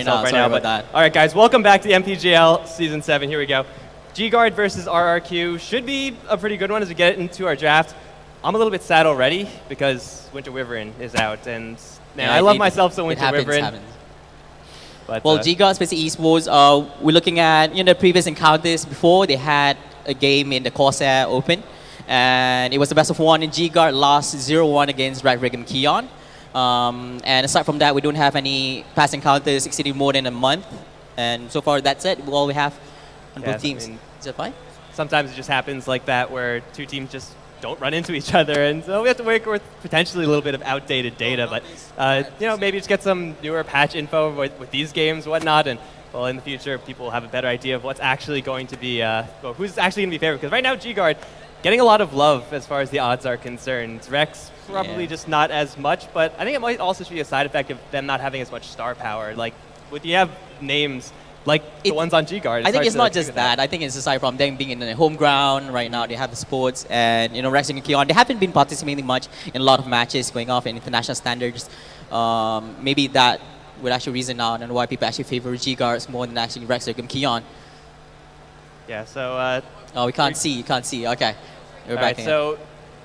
myself right now. But that. all right, guys, welcome back to the MPGL Season 7. Here we go. GGuard versus RRQ should be a pretty good one as we get into our draft. I'm a little bit sad already because Winter Wyvern is out, and man, I love myself some Winter Wyvern. But, well, GGuard Special Esports, we're looking at previous encounters before. They had a game in the Corsair Open, and it was the best of one in GGuard, lost 0-1 against Red and Keon. And aside from that, we don't have any past encounters exceeding more than a month. And so far, that's it. All we have on both teams. I mean, is that fine? Sometimes it just happens like that, where two teams just don't run into each other, and so we have to work with potentially a little bit of outdated data. But maybe just get some newer patch info with these games, whatnot, and well, in the future, people will have a better idea of what's actually going to be, who's actually going to be favored. Because right now, GGuard getting a lot of love as far as the odds are concerned. Rex probably just not as much, but I think it might also be a side effect of them not having as much star power. Like, when you have names like the ones on GGuard. I think it's not just that. I think it's aside from them being in the home ground right now. They have the sports, and Rex and Keon, they haven't been participating much in a lot of matches going off in international standards. Maybe that would actually reason out and why people actually favor GGuards more than actually Rex and Keon. Yeah. So. Oh, we can't see. You can't see. Okay. We're back. So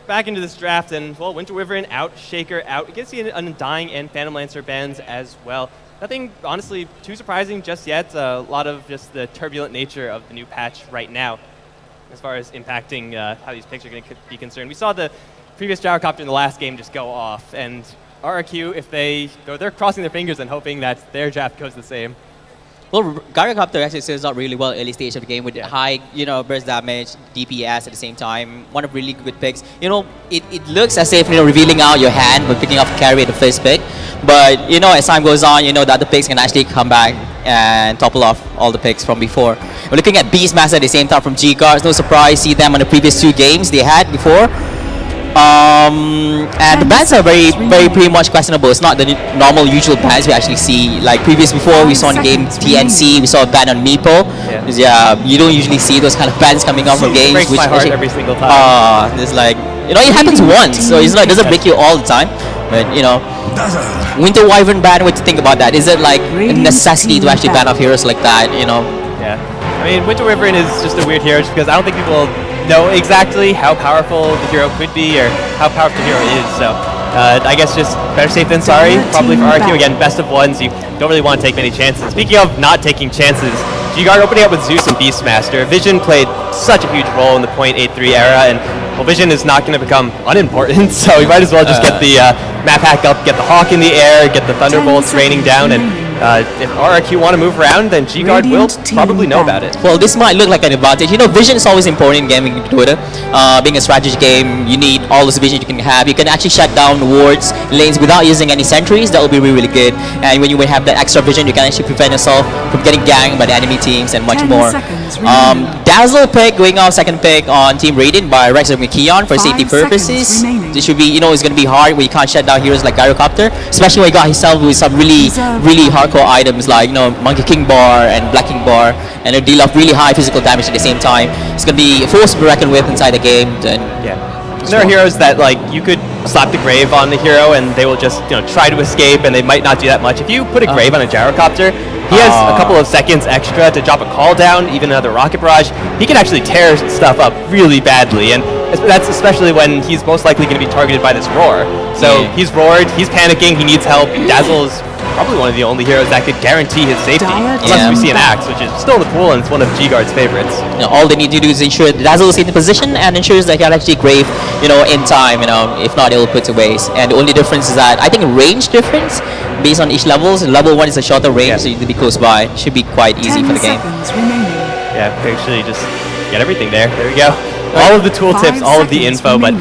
back into this draft, and well, Winter Wyvern out, Shaker out. You can see an Undying and Phantom Lancer bans as well. Nothing, honestly, too surprising just yet. A lot of just the turbulent nature of the new patch right now as far as impacting how these picks are going to be concerned. We saw the previous gyrocopter in the last game just go off, and RRQ, if they're crossing their fingers and hoping that their draft goes the same. Well, Gyrocopter actually serves out really well early stage of the game with high, burst damage, DPS at the same time. One of really good picks. It looks as if revealing out your hand when picking up carry at the first pick. But as time goes on, the other picks can actually come back and topple off all the picks from before. We're looking at Beastmaster at the same time from GGuard. No surprise, see them on the previous 2 games they had before. And the bans are very pretty much questionable. It's not the normal usual bans we actually see. Like before we saw in the game TNC, we saw a ban on Meeple. Yeah, you don't usually see those kind of bans coming out from games. Breaks my heart every single time. There's like, it happens once, so it's not, it doesn't break you all the time. But Winter Wyvern ban, what do you think about that? Is it like a necessity to actually ban off heroes like that? Yeah, I mean, Winter Wyvern is just a weird hero just because I don't think people know exactly how powerful the hero could be or how powerful the hero is. So I guess just better safe than sorry, probably for RRQ. Again, best of ones, you don't really want to take many chances. Speaking of not taking chances, GGuard opening up with Zeus and Beastmaster. Vision played such a huge role in the .83 era, and well, Vision is not going to become unimportant, so we might as well just get the map hack up, get the Hawk in the air, get the Thunderbolts raining down, and if RRQ want to move around, then GGuard will probably know about it. Well, this might look like an advantage. Vision is always important in gaming Dota. Being a strategy game, you need all this vision you can have. You can actually shut down wards, lanes without using any sentries. That will be really, really good. And when you have that extra vision, you can actually prevent yourself from getting ganked by the enemy teams and much more. Dazzle pick, going off second pick on Team Raiden by Rex and Keon for safety purposes. This should be, it's going to be hard when you can't shut down heroes like Gyrocopter, especially when you got himself with some really hardcore items like Monkey King Bar and Black King Bar, and it'll deal off really high physical damage at the same time. It's going to be a force to be reckoned with inside the game. And there are heroes that you could slap the Grave on the hero and they will just try to escape, and they might not do that much. If you put a Grave on a Gyrocopter, he has a couple of seconds extra to drop a call down, even another rocket barrage. He can actually tear stuff up really badly, and that's especially when he's most likely going to be targeted by this roar. So he's roared, he's panicking, he needs help. Dazzle's probably one of the only heroes that could guarantee his safety, unless we see an Axe, which is still in the pool, and it's one of GGuard's favorites. All they need to do is ensure Dazzle is in the position and ensures that he can actually Grave, in time. If not, it will put to waste. And the only difference is that I think range difference based on each levels. Level 1 is a shorter range, so you need to be close by. Should be quite easy for the game. Yeah, actually just get everything there. There we go. All of the tooltips, all of the info, but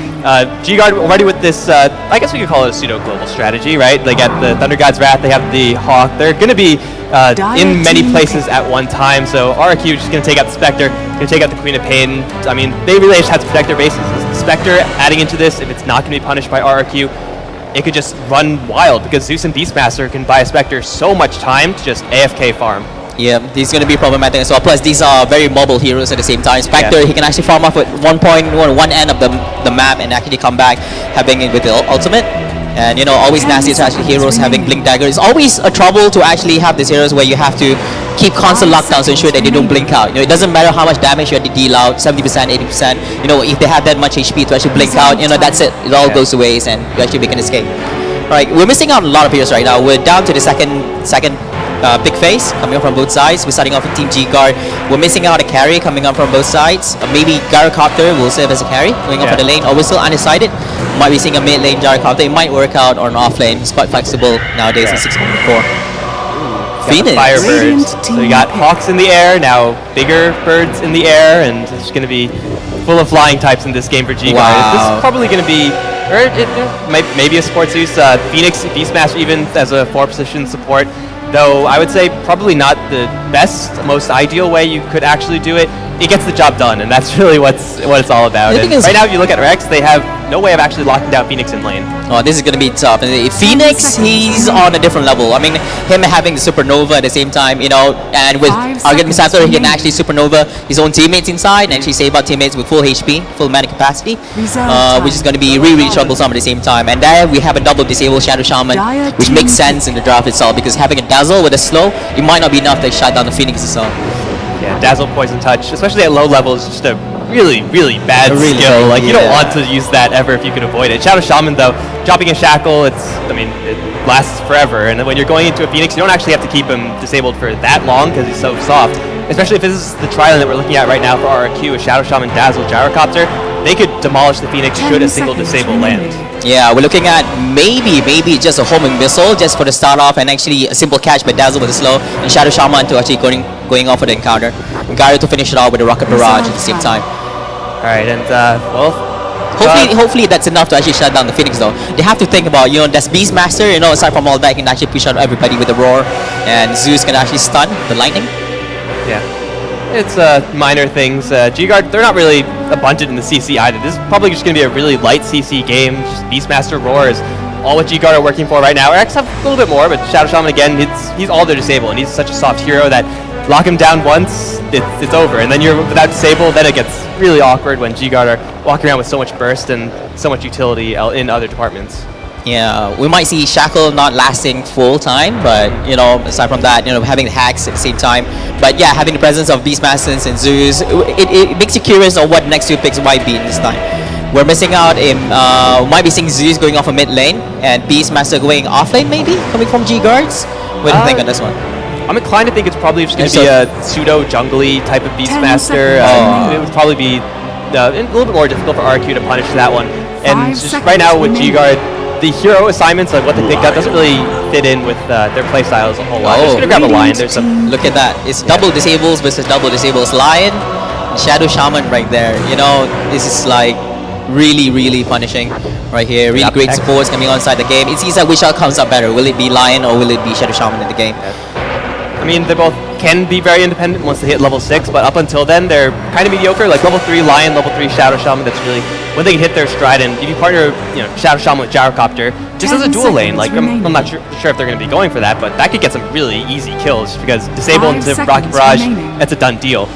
GGuard already with this, I guess we could call it a pseudo-global strategy, right? They got the Thunder God's Wrath, they have the Hawk. They're going to be in many places at one time, so RRQ is just going to take out the Spectre, going to take out the Queen of Pain. I mean, they really just have to protect their bases. The Spectre adding into this, if it's not going to be punished by RRQ, it could just run wild, because Zeus and Beastmaster can buy a Spectre so much time to just AFK farm. Yeah, he's going to be problematic as well. Plus, these are very mobile heroes at the same time. Spectre, he can actually farm off at one end of the map and actually come back, having it with the ultimate. And you know, always nasty to actually heroes having blink dagger. It's always a trouble to actually have these heroes where you have to keep constant lockdowns to ensure that they don't blink out. You know, it doesn't matter how much damage you have to deal out, 70%, 80%. You know, if they have that much HP to actually blink out, you know, that's it. It all goes to waste, and you actually make an escape. All right, we're missing out on a lot of heroes right now. We're down to the second pick phase coming up from both sides. We're starting off with Team GGuard. We're missing out a carry coming up from both sides. Maybe Gyrocopter will serve as a carry going up for the lane. Or we're still undecided. Might be seeing a mid lane Gyrocopter. It might work out, or an off lane. It's quite flexible nowadays in 6.4. Phoenix. Firebirds. So we got Hawks in the air, now bigger birds in the air, and it's going to be full of flying types in this game for GGuard. Wow. This is probably going to be, or maybe a support Zeus. Phoenix, Beastmaster even as a 4-position support. Though I would say probably not the best, most ideal way you could actually do it. It gets the job done, and that's really what it's all about. And right now, if you look at Rex, they have no way of actually locking down Phoenix in lane. Oh, this is going to be tough. And Phoenix, he's on a different level. I mean, him having the Supernova at the same time, you know, and with Argent Misato, he can actually Supernova his own teammates inside and actually save out teammates with full HP, full mana capacity, which is going to be really troublesome at the same time. And there we have a double disable Shadow Shaman, which makes sense in the draft itself, because having a Dazzle with a slow, it might not be enough to shut down the Phoenix itself. Yeah, Dazzle, Poison Touch, especially at low levels, is just a really bad skill. Like, you don't want to use that ever if you can avoid it. Shadow Shaman, though, dropping a Shackle, it lasts forever. And then when you're going into a Phoenix, you don't actually have to keep him disabled for that long because he's so soft. Especially if this is the trial that we're looking at right now for RRQ with Shadow Shaman, Dazzle, Gyrocopter, they could demolish the Phoenix should a single disable land. Yeah, we're looking at maybe just a homing missile just for the start off, and actually a simple catch by Dazzle with a slow, and Shadow Shaman to actually going off for the encounter. And Gyro to finish it off with a Rocket Barrage at the same time. Alright, and well, hopefully that's enough to actually shut down the Phoenix though. They have to think about, you know, that's Beastmaster, you know, aside from all that, can actually push out everybody with a roar, and Zeus can actually stun the lightning. Yeah. It's minor things. GGuard, they're not really abundant in the CC either. This is probably just going to be a really light CC game. Just Beastmaster Roar is all what GGuard are working for right now. Rex have a little bit more, but Shadow Shaman, again, he's all their disable, and he's such a soft hero that lock him down once, it's over. And then you're without disable, then it gets really awkward when GGuard are walking around with so much burst and so much utility in other departments. Yeah, we might see Shackle not lasting full time, but you know, aside from that, you know, having the hacks at the same time. But yeah, having the presence of Beastmasters and Zeus, it makes you curious on what next 2 picks might be in this time. We're missing out in, might be seeing Zeus going off a mid lane and Beastmaster going off lane maybe, coming from G-Guards. What do you think on this one? I'm inclined to think it's probably just going to be a pseudo jungly type of Beastmaster. It would probably be a little bit more difficult for RRQ to punish that one. And just right now with GGuard, the hero assignments, like what they picked up, doesn't really fit in with their playstyles a whole lot. I'm just going to grab a Lion. There's some. Look at that. It's double disables versus double disables. Lion, Shadow Shaman right there. You know, this is like really punishing right here. Really great supports coming on inside the game. It's easy which out comes up better. Will it be Lion or will it be Shadow Shaman in the game? I mean, they both can be very independent once they hit level 6, but up until then, they're kind of mediocre. Like level 3 Lion, level 3 Shadow Shaman, that's really when they can hit their stride. And if you partner, you know, Shadow Shaman with Gyrocopter, just as a dual lane, like I'm not sure if they're going to be going for that, but that could get some really easy kills because disable into Rocket Barrage, that's a done deal.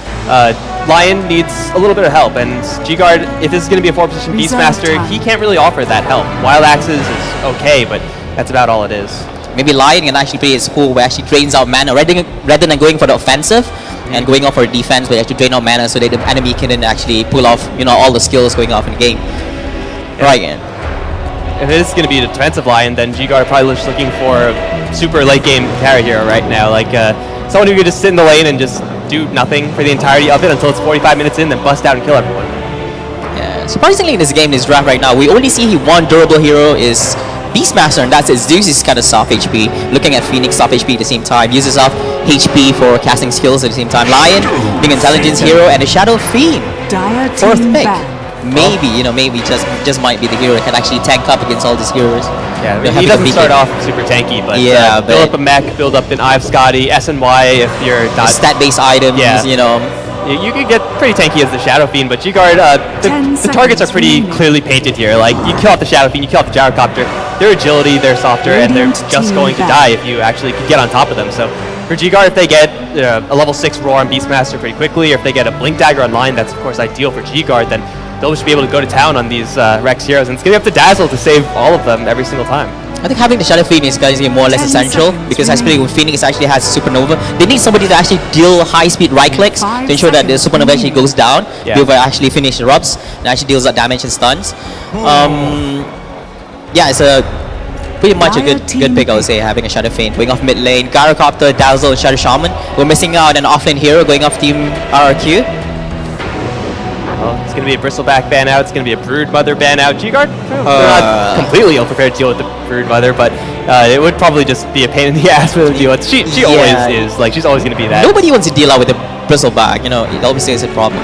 Lion needs a little bit of help, and GGuard, if this is going to be a 4-position Beastmaster, he can't really offer that help. Wild Axes is okay, but that's about all it is. Maybe Lion can actually play his pool where actually drains out mana rather than going for the offensive and going off for defense, where you actually drain out mana so that the enemy can then actually pull off, you know, all the skills going off in the game. Yeah. Right. If it is going to be a defensive Lion, then GGuard are probably just looking for a super late game carry hero right now, like someone who could just sit in the lane and just do nothing for the entirety of it until it's 45 minutes in, then bust out and kill everyone. Yeah. Surprisingly, in this game, this draft right now, we only see one durable hero is Beastmaster, and that's it. Zeus is kind of soft HP. Looking at Phoenix, soft HP at the same time. Uses off HP for casting skills at the same time. Lion, being intelligence hero, and a Shadow Fiend. 4th pick. Maybe, you know, maybe just might be the hero that can actually tank up against all these heroes. Yeah, I mean, he doesn't start off super tanky, but build up a mech, build up an Eye of Scotty, S and Y if you're not stat-based items. Yeah. You know. You could get pretty tanky as the Shadow Fiend, but GGuard, the targets are pretty clearly painted here. Like, you kill off the Shadow Fiend, you kill off the Gyrocopter, their agility, they're softer, and they're just going to die if you actually could get on top of them. So for GGuard, if they get a level 6 Roar on Beastmaster pretty quickly, or if they get a Blink Dagger online, that's of course ideal for GGuard, then they'll just be able to go to town on these Rex heroes, and it's going to be up to Dazzle to save all of them every single time. I think having the Shadow Phoenix guys is more or less essential because especially when Phoenix actually has Supernova, they need somebody to actually deal high-speed right clicks to ensure that the Supernova actually goes down before actually finish erupts and actually deals out damage and stuns. Yeah, it's a pretty much a good pick, I would say, having a Shadow Feint going off mid lane. Gyrocopter, Dazzle, and Shadow Shaman. We're missing out an offlane hero going off team RRQ. Well, it's going to be a Bristleback ban out. It's going to be a Brood Mother ban out. GGuard, they're not completely ill-prepared to deal with the Brood Mother, but it would probably just be a pain in the ass for them to deal with. She always is. Like, she's always going to be that. Nobody wants to deal out with the Bristleback. You know, it obviously is a problem.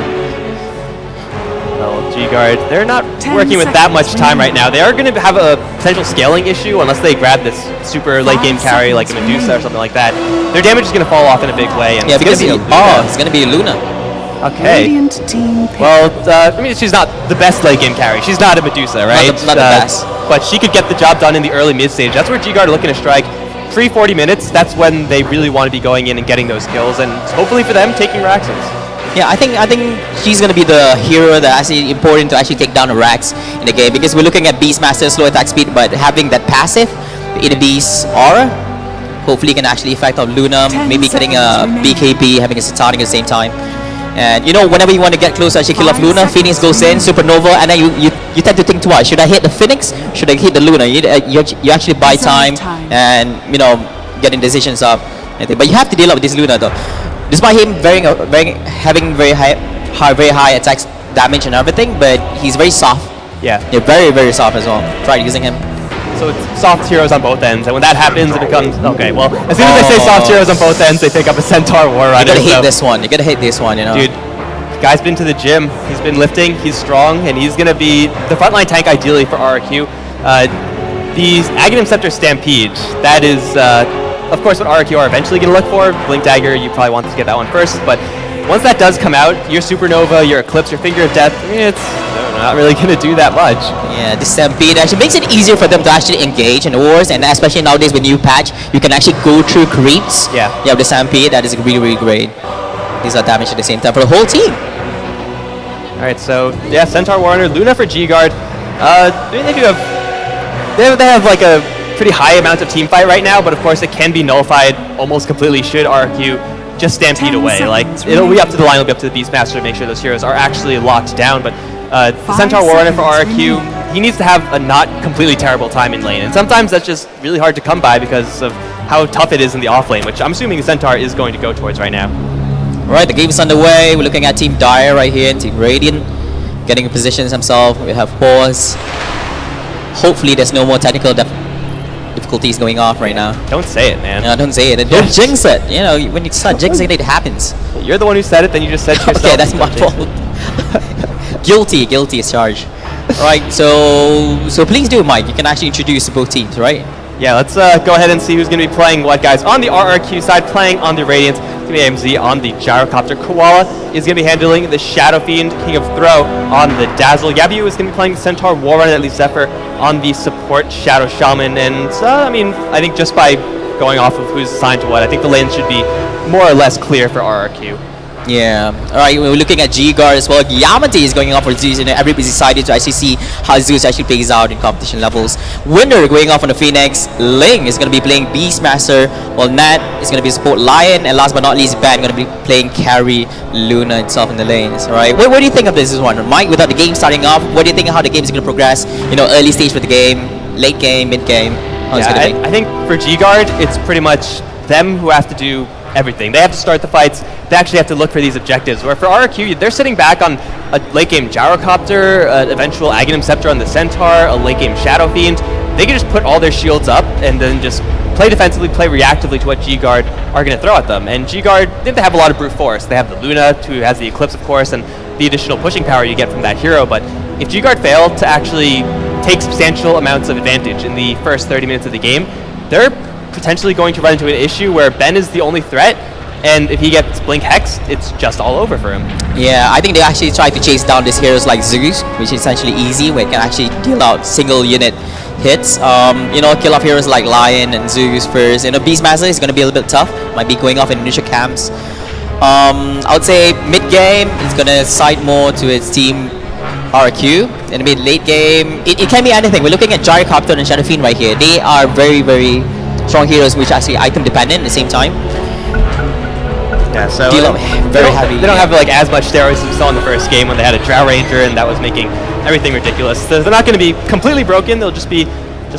Well, GGuard, they're not working with that much time right now. They are going to have a potential scaling issue unless they grab this super late-game carry like a Medusa or something like that. Their damage is going to fall off in a big way. And yeah, because it's going to be Luna. Okay. Well, I mean, she's not the best late-game carry. She's not a Medusa, right? Not the best. But she could get the job done in the early mid-stage. That's where GGuard are looking to strike. Pre-40 minutes, that's when they really want to be going in and getting those kills, and hopefully for them, taking Raxes. Yeah, I think she's gonna be the hero that's actually important to actually take down a Rax in the game because we're looking at Beastmaster slow attack speed, but having that passive in a Beast aura, hopefully can actually affect on Luna, maybe getting a BKB, having a Satanic at the same time. And you know, whenever you want to get close to actually kill off Luna, Phoenix goes in, Supernova, and then you tend to think twice. Should I hit the Phoenix? Should I hit the Luna? You actually buy time and, you know, getting decisions up. But you have to deal up with this Luna though. Despite him having very high attacks damage and everything, but he's very soft. Yeah, very, very soft as well. Try using him. So it's soft heroes on both ends, and when that happens, it becomes okay. Well, as soon as they say soft heroes on both ends, they pick up a Centaur War Runner. You gotta hate this one. You gotta hate this one. You know, dude. Guy's been to the gym. He's been lifting. He's strong, and he's gonna be the frontline tank ideally for RRQ. The Aghanim Scepter Stampede. That is, of course, what RRQ are eventually gonna look for. Blink Dagger. You probably want to get that one first, but once that does come out, your Supernova, your Eclipse, your Finger of Death, I mean, it's not really going to do that much. Yeah, the Stampede actually makes it easier for them to actually engage in wars, and especially nowadays with new patch, you can actually go through creeps. Yeah, the Stampede, that is really, really great. These are damage at the same time for the whole team. Alright, so yeah, Centaur Warner, Luna for GGuard. They have like a pretty high amount of team fight right now, but of course it can be nullified almost completely should RRQ just Stampede away. Like, it'll be up to the line, it'll be up to the Beastmaster to make sure those heroes are actually locked down, but the Centaur Warrunner for RRQ, he needs to have a not completely terrible time in lane, and sometimes that's just really hard to come by because of how tough it is in the off lane, which I'm assuming the Centaur is going to go towards right now. Alright, the game is underway. We're looking at Team Dire right here, and Team Radiant getting in positions himself. We have pause. Hopefully there's no more technical difficulties going off right now. Don't say it, man. No, don't say it. Don't jinx it. You know, when you start jinxing it, it happens. You're the one who said it, then you just said to yourself. Okay, that's my fault. Guilty as charged. Alright, so please do, Mike. You can actually introduce both teams, right? Yeah, let's go ahead and see who's going to be playing what, guys. On the RRQ side, playing on the Radiant, it's going to be AMZ. On the Gyrocopter, Koala is going to be handling the Shadow Fiend, King of Throw on the Dazzle. Yabu is going to be playing the Centaur Warrunner, at least Zephyr, on the support Shadow Shaman. And, I mean, I think just by going off of who's assigned to what, I think the lane should be more or less clear for RRQ. Yeah. Alright, we're looking at GGuard as well. Yamate is going off for Zeus, and everybody's excited to actually see how Zeus actually plays out in competition levels. Winner going off on the Phoenix. Ling is going to be playing Beastmaster, while Nat is going to be support Lion, and last but not least, Ben going to be playing carry Luna itself in the lanes. Alright, what do you think of this one? Mike, without the game starting off, what do you think of how the game is going to progress? You know, early stage for the game, late game, mid game? Yeah, I think for GGuard, it's pretty much them who have to do everything. They have to start the fights. They actually have to look for these objectives. Where for RRQ, they're sitting back on a late game Gyrocopter, an eventual Aghanim Scepter on the Centaur, a late game Shadow Fiend. They can just put all their shields up and then just play defensively, play reactively to what GGuard are going to throw at them. And GGuard, they have a lot of brute force. They have the Luna, who has the Eclipse, of course, and the additional pushing power you get from that hero. But if GGuard fail to actually take substantial amounts of advantage in the first 30 minutes of the game, they're potentially going to run into an issue where Ben is the only threat, and if he gets Blink Hexed, it's just all over for him. Yeah, I think they actually try to chase down these heroes like Zeus, which is essentially easy, where it can actually deal out single unit hits. You know, kill off heroes like Lion and Zeus first. You know, Beastmaster is going to be a little bit tough, might be going off in initial camps. I would say mid game is going to side more to its team RRQ. In the mid-late game, it can be anything. We're looking at Gyrocopter and Shadow Fiend right here. They are very, very strong heroes, which are actually item dependent at the same time. Yeah, so very heavy. They don't have like as much steroids as we saw in the first game when they had a Drow Ranger, and that was making everything ridiculous. So they're not going to be completely broken. They'll just be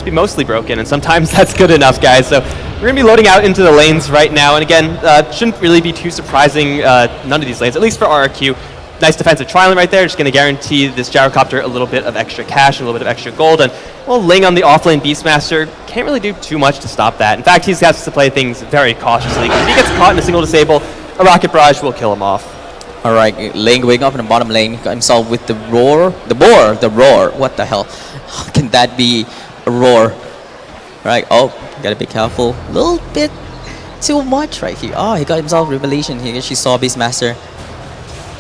mostly broken, and sometimes that's good enough, guys. So we're going to be loading out into the lanes right now, and again, shouldn't really be too surprising. None of these lanes, at least for RRQ. Nice defensive trialing right there, just going to guarantee this Gyrocopter a little bit of extra cash and a little bit of extra gold. And well, Ling on the offlane Beastmaster can't really do too much to stop that. In fact, he has to play things very cautiously, because if he gets caught in a single disable, a Rocket Barrage will kill him off. Alright, Ling going up in the bottom lane, got himself with the roar. The roar. What the hell? How can that be a roar? Right, oh, gotta be careful. A little bit too much right here. Oh, he got himself Revelation. He actually saw Beastmaster.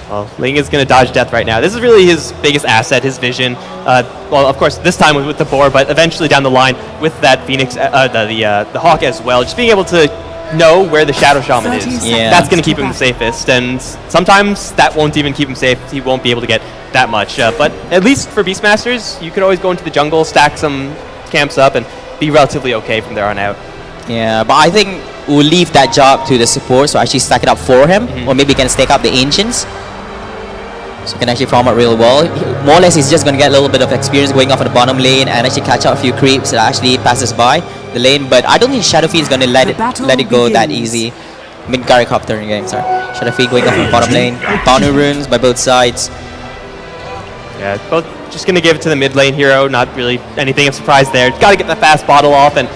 Well, Ling is going to dodge death right now. This is really his biggest asset, his vision. Well, of course, this time with the boar, but eventually down the line with that Phoenix, the Hawk as well. Just being able to know where the Shadow Shaman is. Yeah. That's going to keep him the safest. And sometimes that won't even keep him safe. He won't be able to get that much. But at least for Beastmasters, you could always go into the jungle, stack some camps up, and be relatively okay from there on out. Yeah, but I think we'll leave that job to the support, so actually stack it up for him, or maybe can stake up the Ancients. So he can actually farm out real well. More or less, he's just going to get a little bit of experience going off in the bottom lane and actually catch out a few creeps that actually passes by the lane. But I don't think Shadow Fiend is going to let it go that easy. Mid Gyrocopter in game, sorry. Shadow Fiend going off in the bottom lane. Bounty runes by both sides. Yeah, both just going to give it to the mid lane hero. Not really anything of surprise there. Got to get the fast bottle off. And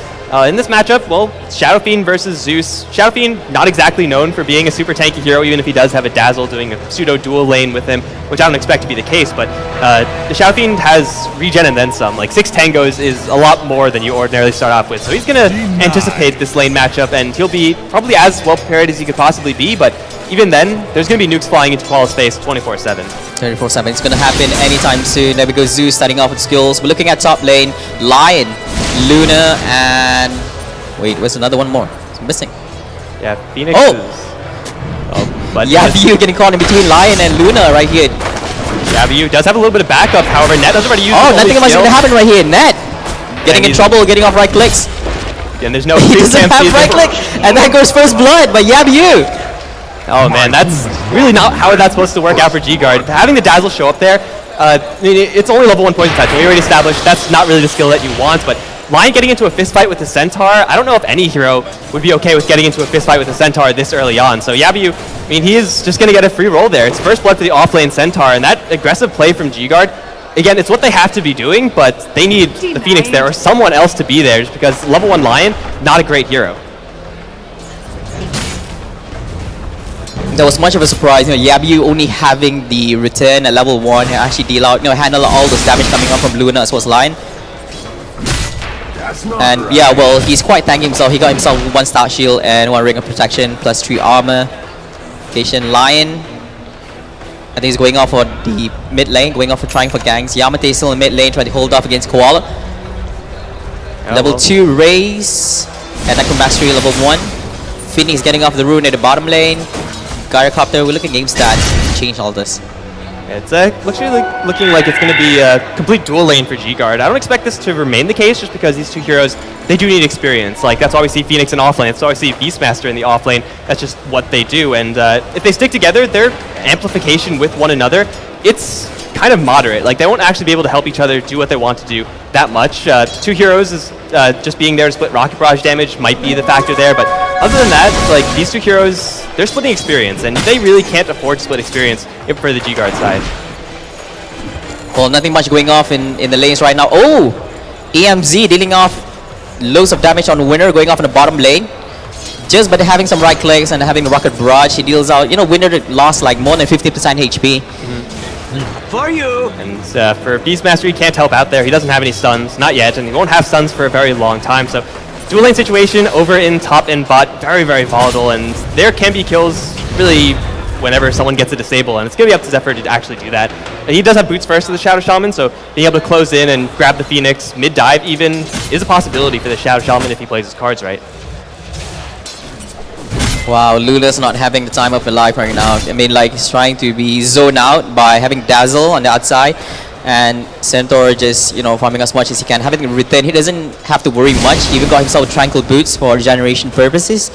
in this matchup, well, Shadow Fiend versus Zeus. Shadow Fiend not exactly known for being a super tanky hero, even if he does have a Dazzle doing a pseudo dual lane with him, which I don't expect to be the case. But the Shadow Fiend has regen and then some. Like 6 tangos is a lot more than you ordinarily start off with. So he's going to anticipate this lane matchup, and he'll be probably as well prepared as he could possibly be. But even then, there's going to be nukes flying into Koala's face 24/7. 24/7. It's going to happen anytime soon. There we go, Zeus starting off with skills. We're looking at top lane. Lion, Luna, and wait, where's another one more? It's missing. Yeah, Phoenix is... but yeah, you getting caught in between Lion and Luna right here. Yabu does have a little bit of backup, however, Net doesn't already use nothing much going to happen right here. Net getting in trouble, getting off right clicks. And there's no he doesn't have right click, and that goes first blood by Yabu. Oh man, that's really not how that's supposed to work out for GGuard. Having the Dazzle show up there, it's only level 1 poison touch. We already established that's not really the skill that you want, but Lion getting into a fist fight with the Centaur, I don't know if any hero would be okay with getting into a fist fight with the Centaur this early on. So Yabu, I mean, he is just going to get a free roll there. It's first blood for the offlane Centaur, and that aggressive play from GGuard, again, it's what they have to be doing, but they need the Phoenix there or someone else to be there, just because level 1 Lion, not a great hero. That was much of a surprise. Yabu only having the return at level 1 and actually deal out, handle all those damage coming up from Luna as well as Lion. And yeah, well, he's quite tanking himself. He got himself 1 star shield and 1 ring of protection plus 3 armor. Lion, I think he's going off for the mid lane, going off for trying for ganks. Yamate still in mid lane, trying to hold off against Koala. Level 2 Raze and Necro Mastery level 1. Phoenix getting off the rune at the bottom lane. Gyrocopter, we're looking at game stats to change all this. It's literally looking like it's going to be a complete dual lane for GGuard. I don't expect this to remain the case just because these two heroes, they do need experience. Like, that's why we see Phoenix in offlane. That's why we see Beastmaster in the offlane. That's just what they do. And if they stick together, their amplification with one another, it's kind of moderate. Like, they won't actually be able to help each other do what they want to do that much. Two heroes is just being there to split Rocket Barrage damage might be the factor there. But other than that, like, these two heroes, they're splitting experience, and they really can't afford to split experience for the GGuard side. Well, nothing much going off in the lanes right now. Oh! AMZ dealing off loads of damage on Winner, going off in the bottom lane. Just by having some right clicks and having the Rocket Barrage, he deals out, Winner lost like more than 50% HP. For you! And for Beastmaster, he can't help out there. He doesn't have any stuns, not yet, and he won't have stuns for a very long time. So dual lane situation over in top and bot, very, very volatile, and there can be kills really whenever someone gets a disable, and it's going to be up to Zephyr to actually do that. And he does have boots first to the Shadow Shaman, so being able to close in and grab the Phoenix mid-dive even is a possibility for the Shadow Shaman if he plays his cards right. Wow, Lula's not having the time of her life right now. I mean, like, he's trying to be zoned out by having Dazzle on the outside. And Centaur just, you know, farming as much as he can. Having Return, he doesn't have to worry much. He even got himself Tranquil Boots for regeneration purposes.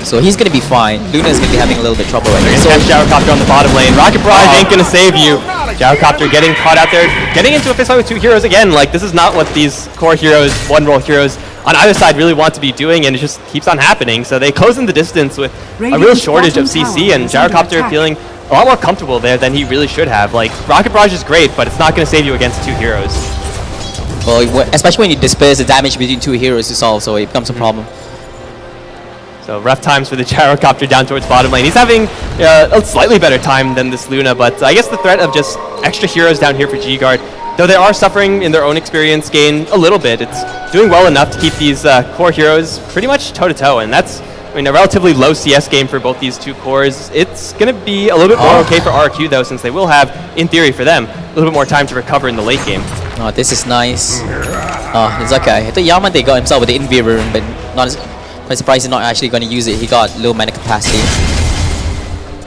So he's going to be fine. Luna's going to be having a little bit of trouble right now. So Gyrocopter on the bottom lane. Rocket Barrage ain't going to save you. Gyrocopter getting caught out there. Getting into a fist fight with 2 heroes again. Like, this is not what these core heroes, one-role heroes on either side really want to be doing, and it just keeps on happening. So they close in the distance with a real shortage of CC, and Gyrocopter feeling a lot more comfortable there than he really should have. Like, Rocket Barrage is great, but it's not going to save you against 2 heroes. Well, especially when you disperse the damage between 2 heroes to solve, so it becomes a problem. So rough times for the Gyrocopter down towards bottom lane. He's having a slightly better time than this Luna, but I guess the threat of just extra heroes down here for GGuard, though they are suffering in their own experience gain a little bit, it's doing well enough to keep these core heroes pretty much toe-to-toe, and that's, I mean, a relatively low CS game for both these 2 cores. It's going to be a little bit more okay for RRQ, though, since they will have, in theory for them, a little bit more time to recover in the late game. Oh, this is nice. Oh, it's okay. I thought Yamante got himself with the Invi rune, but quite surprised he's not actually going to use it. He got low mana capacity.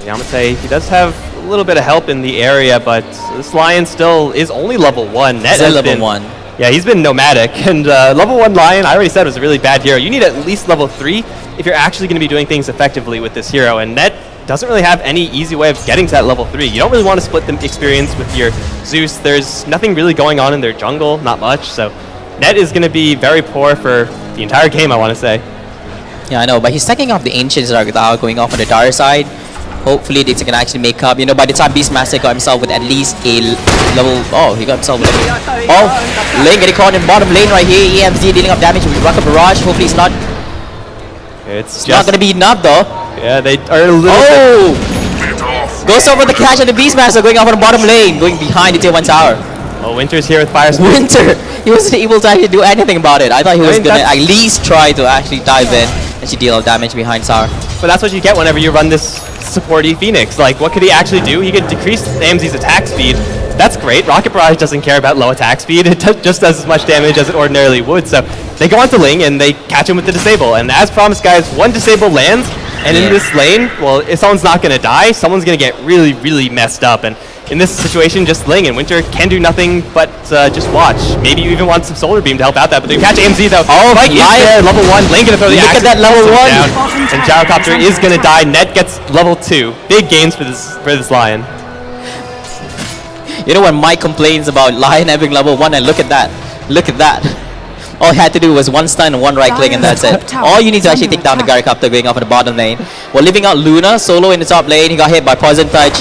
Yamate, he does have a little bit of help in the area, but this Lion still is only level 1. Net He's level 1. Yeah, he's been nomadic, and level 1 Lion, I already said, was a really bad hero. You need at least level 3 if you're actually going to be doing things effectively with this hero, and Net doesn't really have any easy way of getting to that level 3. You don't really want to split the experience with your Zeus. There's nothing really going on in their jungle, not much, so Net is going to be very poor for the entire game, I want to say. Yeah, I know, but he's taking off the Ancients that are going off on the Dire side. Hopefully they can actually make up. You know, by the time Beastmaster got himself with at least a level... Oh, he got himself with Oh, Lane getting caught in bottom lane right here. EMZ dealing up damage with Rocket Barrage. Hopefully it's not... It's not going to be enough though. Yeah, they are a little bit... Goes over the catch of the Beastmaster going off on the bottom lane. Going behind the tier 1 tower. Oh, Winter's here with Fire Speed. Winter! He wasn't able to actually do anything about it. I thought he was going to at least try to actually dive in and she deal damage behind tower. But that's what you get whenever you run this supporty Phoenix. Like, what could he actually do? He could decrease AMZ's attack speed. That's great. Rocket Barrage doesn't care about low attack speed. It just does as much damage as it ordinarily would. So they go onto Ling and they catch him with the disable. And as promised, guys, 1 disable lands. And in this lane, well, if someone's not going to die, someone's going to get really, really messed up. And in this situation, just Ling and Winter can do nothing but just watch. Maybe you even want some Solar Beam to help out that, but they catch AMZ though. Oh, Mike is there, level 1. Ling gonna throw the axe. Look at that level 1. Down, and Gyrocopter is gonna die. Net gets level 2. Big gains for this Lion. You know when Mike complains about Lion having level 1, and look at that. Look at that. All he had to do was 1 stun and 1 right click, and that's it. All you need to actually take down the Gyrocopter going off in the bottom lane. Well, leaving out Luna solo in the top lane. He got hit by Poison Touch.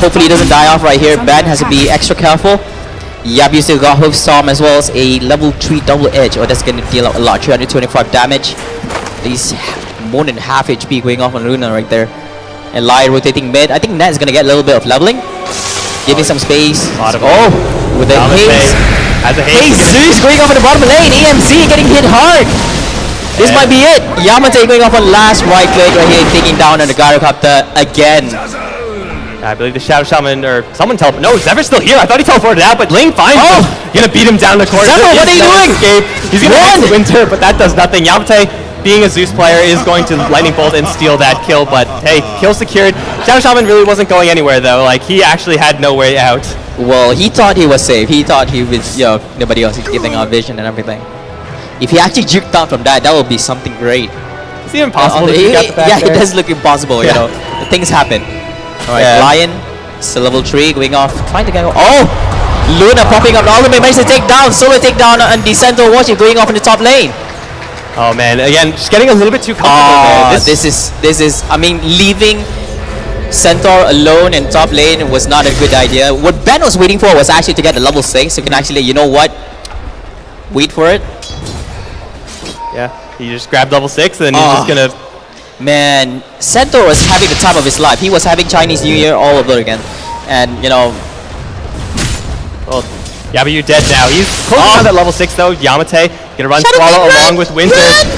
Hopefully he doesn't die off right here. Ben has to be extra careful. Yabu still got Hoof Storm as well as a level 3 double edge. Oh, that's going to deal out a lot. 325 damage. He's more than half HP going off on Luna right there. And Lion rotating mid. I think Net is going to get a little bit of leveling. Giving some space. Oh, with the haze. Jesus going off on the bottom lane. EMC getting hit hard. This might be it. Yamate going off on last right click right here, taking down on the Gyrocopter again. I believe the Shadow Shaman or someone teleported. No, Zephyr's still here. I thought he teleported out, but Ling finds him. Gonna beat him down the corner. Zephyr, what are you doing? Escape. He's gonna hit Winter, but that does nothing. Yamate, being a Zeus player, is going to Lightning Bolt and steal that kill, but hey, kill secured. Shadow Shaman really wasn't going anywhere though. Like, he actually had no way out. Well, he thought he was safe. He thought he was, you know, nobody else is giving out vision and everything. If he actually juked out from that, that would be something great. It's even impossible to juke out the back Yeah, there. it does look impossible, you know. Things happen. Alright, Lion, still level 3, going off, trying to get... Oh! Luna popping up, the ultimate managed to take down, solo take down, and the Centaur watching going off in the top lane. Oh man, again, just getting a little bit too comfortable there. This is, I mean, leaving Centaur alone in top lane was not a good idea. What Ben was waiting for was actually to get the level 6, so you can actually, you know what, wait for it. Yeah, he just grabbed level 6 and then he's just gonna... Man, Centaur was having the time of his life. He was having Chinese New Year all over again. And, you know... Well, yeah, but you're dead now. He's close on that level 6 though. Yamate gonna run Swallow along with Winter.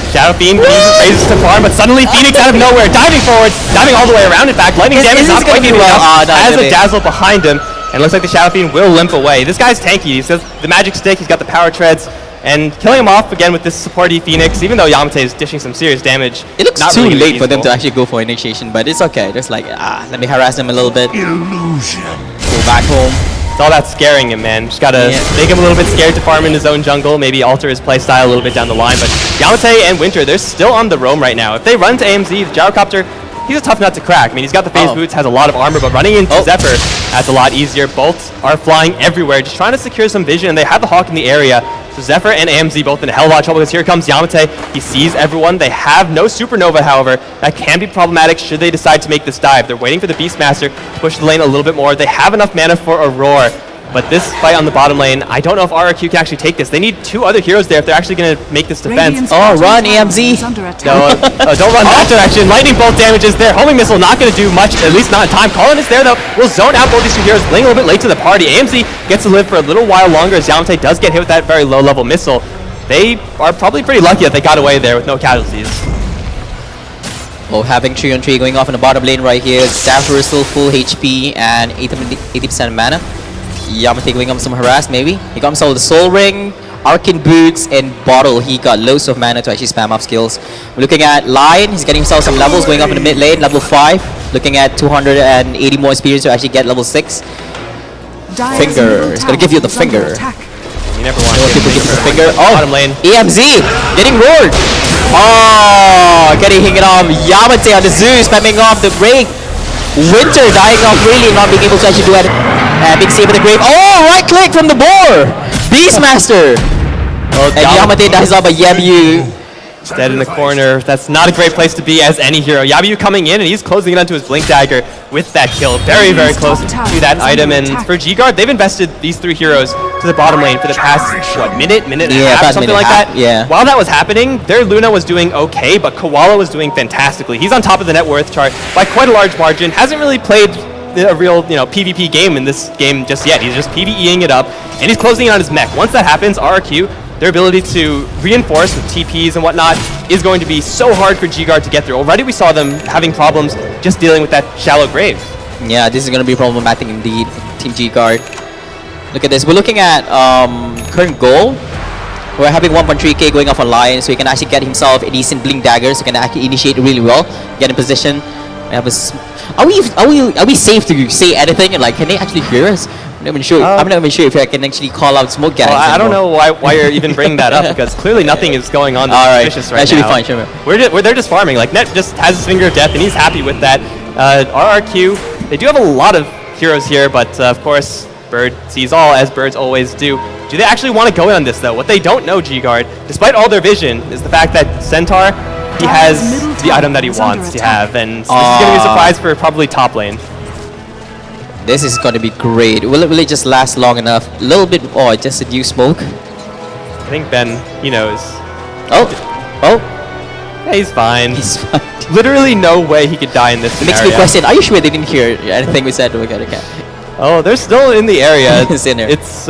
Shadow Fiend uses phases to farm, but suddenly Phoenix out of nowhere, diving forward, diving all the way around. In fact, lightning damage not quite giving enough. Has a Dazzle behind him, and looks like the Shadow Fiend will limp away. This guy's tanky. He says the magic stick. He's got the power treads. And killing him off again with this supporty Phoenix, even though Yamate is dishing some serious damage. It looks not too really late for them to feasible. actually go for initiation, but it's okay. Just like, let me harass them a little bit. Illusion. Go back home. It's all about scaring him, man. Just gotta make him a little bit scared to farm in his own jungle, maybe alter his playstyle a little bit down the line. But Yamate and Winter, they're still on the roam right now. If they run to AMZ, the Gyrocopter, he's a tough nut to crack. I mean, he's got the phase boots, has a lot of armor, but running into Zephyr, that's a lot easier. Bolts are flying everywhere, just trying to secure some vision, and they have the Hawk in the area. So Zephyr and AMZ both in a hell of a lot of trouble because here comes Yamate. He sees everyone. They have no Supernova, however. That can be problematic should they decide to make this dive. They're waiting for the Beastmaster to push the lane a little bit more. They have enough mana for a roar. But this fight on the bottom lane, I don't know if RRQ can actually take this. They need 2 other heroes there if they're actually going to make this defense. Oh, run, AMZ. No, don't run that direction. Lightning bolt damages there. Homing missile not going to do much, at least not in time. Colin is there though. Will zone out both these 2 heroes, playing a little bit late to the party. AMZ gets to live for a little while longer as Yamate does get hit with that very low level missile. They are probably pretty lucky that they got away there with no casualties. Oh, having 3-on-3 going off in the bottom lane right here. Zephyr is still full HP and 80% mana. Yamate going up some harass maybe. He got himself the Soul Ring, Arcane Boots, and Bottle. He got loads of mana to actually spam up skills. We're looking at Lion. He's getting himself some levels going up in the mid lane, level 5. Looking at 280 more experience to actually get level 6. Finger. It's gonna give you the finger. You never want to People give you the finger. Oh, bottom lane. EMZ getting roared. Oh, getting hit off. Yamate on the Zoo spamming off the break. Winter dying off really, not being able to actually do it. Big save in the grave. Oh, right click from the boar. Beastmaster. Well, And Yamate dies off by Yabu. dead in the corner. That's not a great place to be as any hero. Yabu coming in and he's closing it onto his Blink Dagger with that kill. Very, very close to that item. And for GGuard, they've invested these 3 heroes to the bottom lane for the past, what, minute and a half, something like that? Yeah. While that was happening, their Luna was doing okay, but Koala was doing fantastically. He's on top of the net worth chart by quite a large margin. Hasn't really played a real, PvP game in this game just yet. He's just PvEing it up, and he's closing it on his mech. Once that happens, RRQ, their ability to reinforce with TPs and whatnot is going to be so hard for GGuard to get through. Already we saw them having problems just dealing with that shallow grave. Yeah, this is going to be problematic indeed, Team GGuard. Look at this. We're looking at current goal. We're having 1.3k going off on Lion, so he can actually get himself a decent Blink Dagger, so he can actually initiate really well, get in position. We have are we safe to say anything? And like, can they actually hear us? I'm not even sure. I'm not even sure if I can actually call out smoke gangs. Well, I don't know why you're even bringing that up, because clearly nothing is going on that's suspicious right now. That should be fine, sure. They're just farming. Like, Net just has his finger of death, and he's happy with that. RRQ, they do have a lot of heroes here, but of course, Bird sees all, as birds always do. Do they actually want to go in on this, though? What they don't know, GGuard, despite all their vision, is the fact that Centaur, he has the item that he wants to have, and this is going to be a surprise for probably top lane. This is going to be great. Will it just last long enough? A little bit, just a new smoke. I think Ben, he knows. Oh, Yeah, he's fine. he's fine. Literally no way he could die in this It makes scenario. me question, are you sure they didn't hear anything we said? Okay. Oh, they're still in the area. It's in there. It's,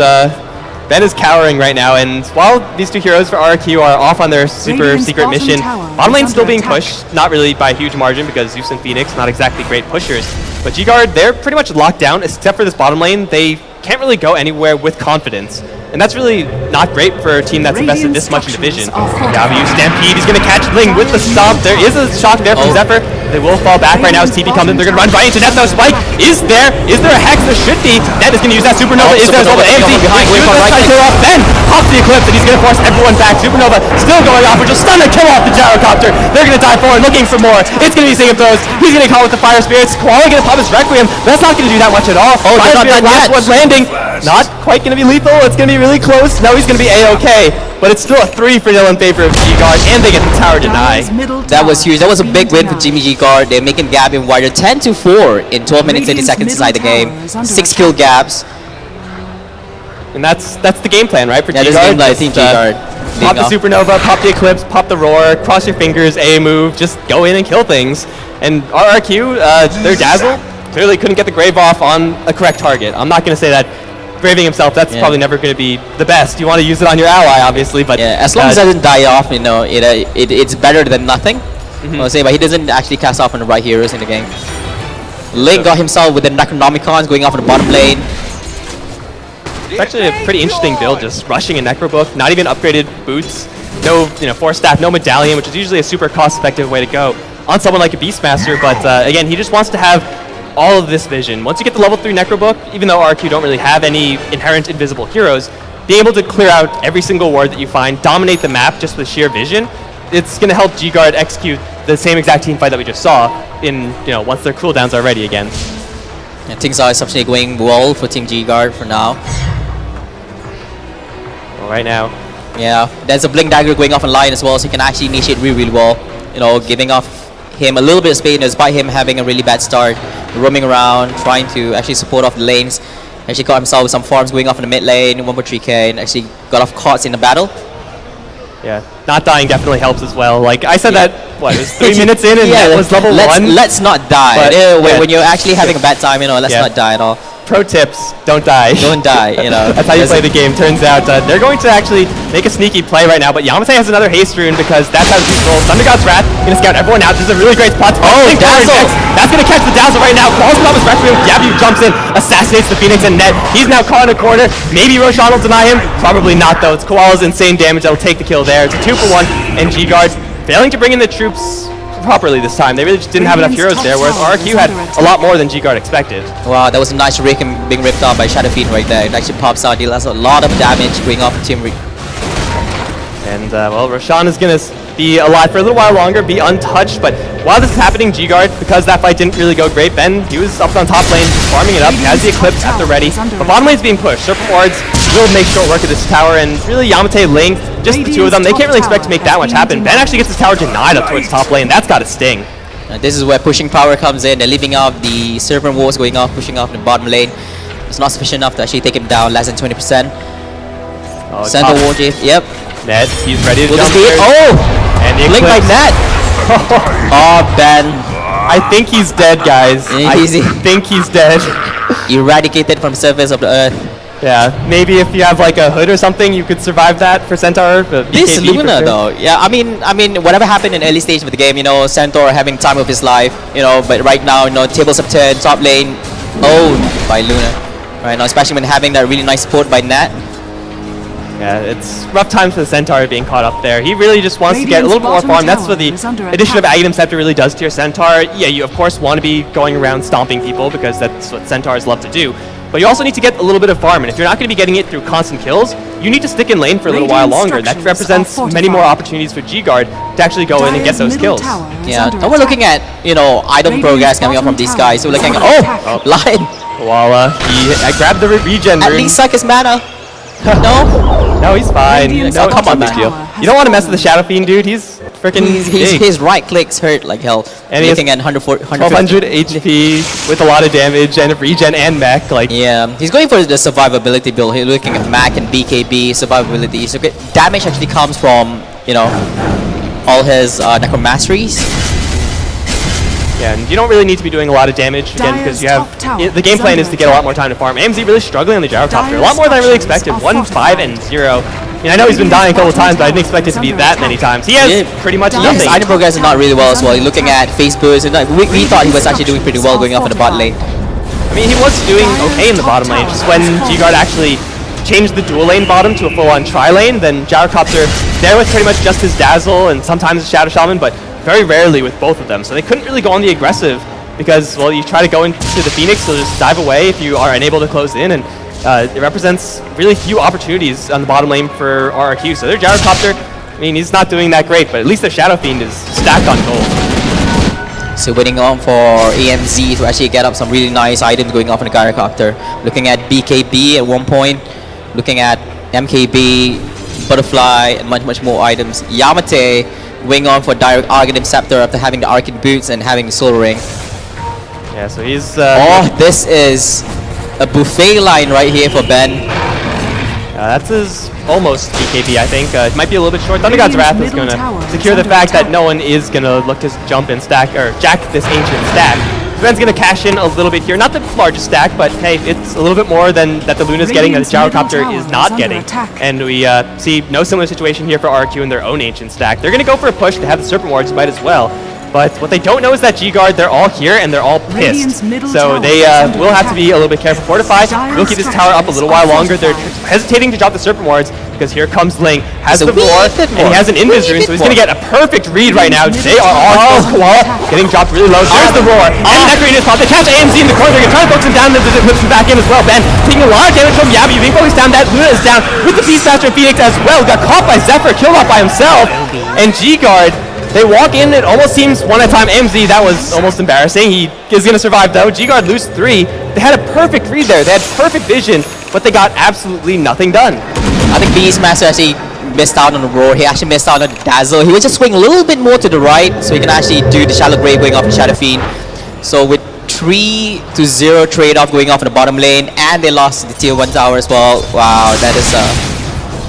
Ben is cowering right now, and while these 2 heroes for RRQ are off on their super secret mission, bottom lane's still being pushed, not really by a huge margin, because Zeus and Phoenix, not exactly great pushers. But GGuard, they're pretty much locked down, except for this bottom lane. They can't really go anywhere with confidence. And that's really not great for a team that's invested this much in division. Yabu Stampede, he's going to catch Ling with the stomp. There is a shock there from Zephyr. They will fall back right now as TP comes in. They're going to run right into Net though. Spike is there. Is there a Hex? There should be. Net is going to use that Supernova. Is there as well? But AMZ behind, kill off. Then pops the Eclipse, and he's going to force everyone back. Supernova still going off, which will stun and kill off the Gyrocopter. They're going to dive forward, looking for more. It's going to be Sing of Throws. He's going to get caught with the Fire Spirits. Koala going to pop his Requiem. That's not going to do that much at all. Oh, Fire not Spirit, done last yet. one landing. Not quite going to be lethal. It's going to be really close. No, he's going to be A-okay. But it's still a 3 for nil in favor of GGuard, and they get the tower denied. That was huge. That was a big win for Jimmy GGuard. They're making gap in wider 10-4 in 12 minutes 30 seconds inside the game. 6 kill gaps. And that's the game plan, right? For Yeah, this GGuard. game like Team GGuard. Pop the Supernova, pop the Eclipse, pop the Roar, cross your fingers, A move, just go in and kill things. And RRQ, their Dazzle, clearly couldn't get the Grave off on a correct target. I'm not going to say that Graving himself, that's probably never going to be the best. You want to use it on your ally, obviously, but... Yeah, as long as it doesn't die off, it's better than nothing. I'll say, but he doesn't actually cast off on the right heroes in the game. Ling got himself with the Necronomicons going off on the bottom lane. It's actually a pretty interesting build, just rushing a Necrobook, not even upgraded boots, no force staff, no medallion, which is usually a super cost-effective way to go on someone like a Beastmaster, but again, he just wants to have all of this vision. Once you get the level 3 Necrobook, even though RRQ don't really have any inherent invisible heroes, being able to clear out every single ward that you find, dominate the map just with sheer vision, it's going to help GGuard execute the same exact team fight that we just saw in, once their cooldowns are ready again. Yeah, things are essentially going well for Team GGuard for now. Well, right now. Yeah, there's a Blink Dagger going off online as well, so he can actually initiate really, really well. Giving off him a little bit of space despite him having a really bad start, roaming around, trying to actually support off the lanes. Actually got himself with some farms going off in the mid lane, 1.3k, and actually got off cards in the battle. Yeah, not dying definitely helps as well. Like I said that, what, it was 3 minutes in and that was level 1? Let's not die. But, when you're actually having a bad time, let's not die at all. Pro tips, don't die. Don't die, That's how you play the game. Turns out they're going to actually make a sneaky play right now, but Yamate has another haste rune because that's how he rolls. Thunder God's Wrath, gonna scout everyone out. This is a really great spot. Dazzle! That's gonna catch the Dazzle right now. Falls on his Requiem. Yabu jumps in, assassinates the Phoenix and Net. He's now caught in a corner. Maybe Roshan will deny him. Probably not though. It's Koala's insane damage that'll take the kill there. It's a 2-for-1, and GGuard failing to bring in the troops properly this time. They really just didn't have enough heroes there, whereas RRQ had a lot more than GGuard expected. Wow, that was a nice Rick and being ripped off by Shadow Fiend right there. It actually pops out, deals a lot of damage going off Team Rick. And well, Roshan is gonna be alive for a little while longer, be untouched, but while this is happening, GGuard, because that fight didn't really go great, Ben, he was up on top lane, farming it up, has the Eclipse at the ready, but bottom lane's being pushed. Serpent Wards will make short work of this tower, and really Yamate, Ling, just the two of them, they can't really expect to make that much happen. Ben actually gets his tower denied up towards top lane. That's gotta sting. This is where pushing power comes in. They're leaving out the Serpent Wars going off, pushing off the bottom lane. It's not sufficient enough to actually take him down, less than 20%. Center War Gift, yep. Net, he's ready to Will jump this be it? Oh! And the Blink by Eclipse. Net! Oh, Ben. I think he's dead, guys. I think he's dead. Eradicated from the surface of the earth. Yeah, maybe if you have like a hood or something, you could survive that for Centaur. But This BKB Luna for sure. though, yeah, I mean, whatever happened in early stage of the game, Centaur having time of his life, but right now, tables have turned, top lane owned by Luna. Right now, especially when having that really nice support by Nat. Yeah, it's rough times for the Centaur being caught up there. He really just wants to get a little bit more farm. That's what the addition of Aghanim Scepter really does to your Centaur. Yeah, you of course want to be going around stomping people because that's what Centaurs love to do. But you also need to get a little bit of farm, and if you're not going to be getting it through constant kills, you need to stick in lane for a little while longer. That represents many more opportunities for GGuard to actually go in and get those kills. Yeah, and we're looking at, item progress coming up from these guys. So we're looking at, Lion! Koala, he grabbed the regen At rune. least suck his mana. No? No, he's fine. No, come on, big big deal. You don't want to mess with the Shadow Fiend, dude. He's freaking big. His right clicks hurt like hell. And looking at 150. 1200 HP with a lot of damage and regen and mech. Yeah, he's going for the survivability build. He's looking at Mac and BKB survivability. So damage actually comes from, all his Necromasteries. Yeah, and you don't really need to be doing a lot of damage again because you have the game plan is to get a lot more time to farm. AMZ really struggling on the gyrocopter, a lot more than I really expected. 1, 5, and 0. I know he's been dying a couple times, but I didn't expect it to be that many times. He has pretty much nothing. His item progress is not really well as well. You're looking at face boost, and we thought he was actually doing pretty well going off in the bot lane. I mean, he was doing okay in the bottom lane. Just when GGuard actually changed the dual lane bottom to a full-on tri-lane, then gyrocopter there with pretty much just his Dazzle and sometimes a Shadow Shaman, but very rarely with both of them. So they couldn't really go on the aggressive because, well, you try to go into the Phoenix, so just dive away if you are unable to close in, and it represents really few opportunities on the bottom lane for RRQ. So their gyrocopter, I mean, he's not doing that great, but at least their Shadow Fiend is stacked on gold. So waiting on for AMZ to actually get up some really nice items going off in the gyrocopter. Looking at BKB at one point, looking at MKB, Butterfly, and much more items. Yamate wing on for direct Aghanim Scepter after having the Arcane Boots and having the Soul Ring. Yeah, so he's... this is a buffet line right here for Ben. That's his almost BKB, I think. It might be a little bit short. Thunder God's Wrath is going to secure the fact that no one is going to look to jump and stack, or jack this ancient stack. Ben's going to cash in a little bit here. Not the largest stack, but hey, it's a little bit more than that the Luna's getting, that the gyrocopter is not getting. And we see no similar situation here for RRQ in their own ancient stack. They're going to go for a push to have the Serpent Wards fight as well. But what they don't know is that GGuard, they're all here and they're all pissed. So they will have to be a little bit careful. Fortify will keep this tower up a little while longer. They're hesitating to drop the Serpent Wards because here comes Ling, has the roar, and he has an Invis rune, so he's going to get a perfect read right now. They are on Koala, getting dropped really low. There's the roar, and Nectarine is popped. They catch AMZ in the corner. They're trying to focus him down, and it whips him back in as well. Ben taking a lot of damage from Yabu, being focused down. That Luna is down with the Beastmaster and Phoenix as well. Got caught by Zephyr, killed off by himself, and GGuard, they walk in, it almost seems one at a time. AMZ, that was almost embarrassing. He is going to survive though. GGuard lose 3. They had a perfect read there. They had perfect vision, but they got absolutely nothing done. I think Beastmaster actually missed out on the roar. He actually missed out on the dazzle. He was just swing a little bit more to the right, so he can actually do the shallow grave going off the Shadow Fiend. So with 3-0 trade-off going off in the bottom lane, and they lost the tier 1 tower as well. Wow, that is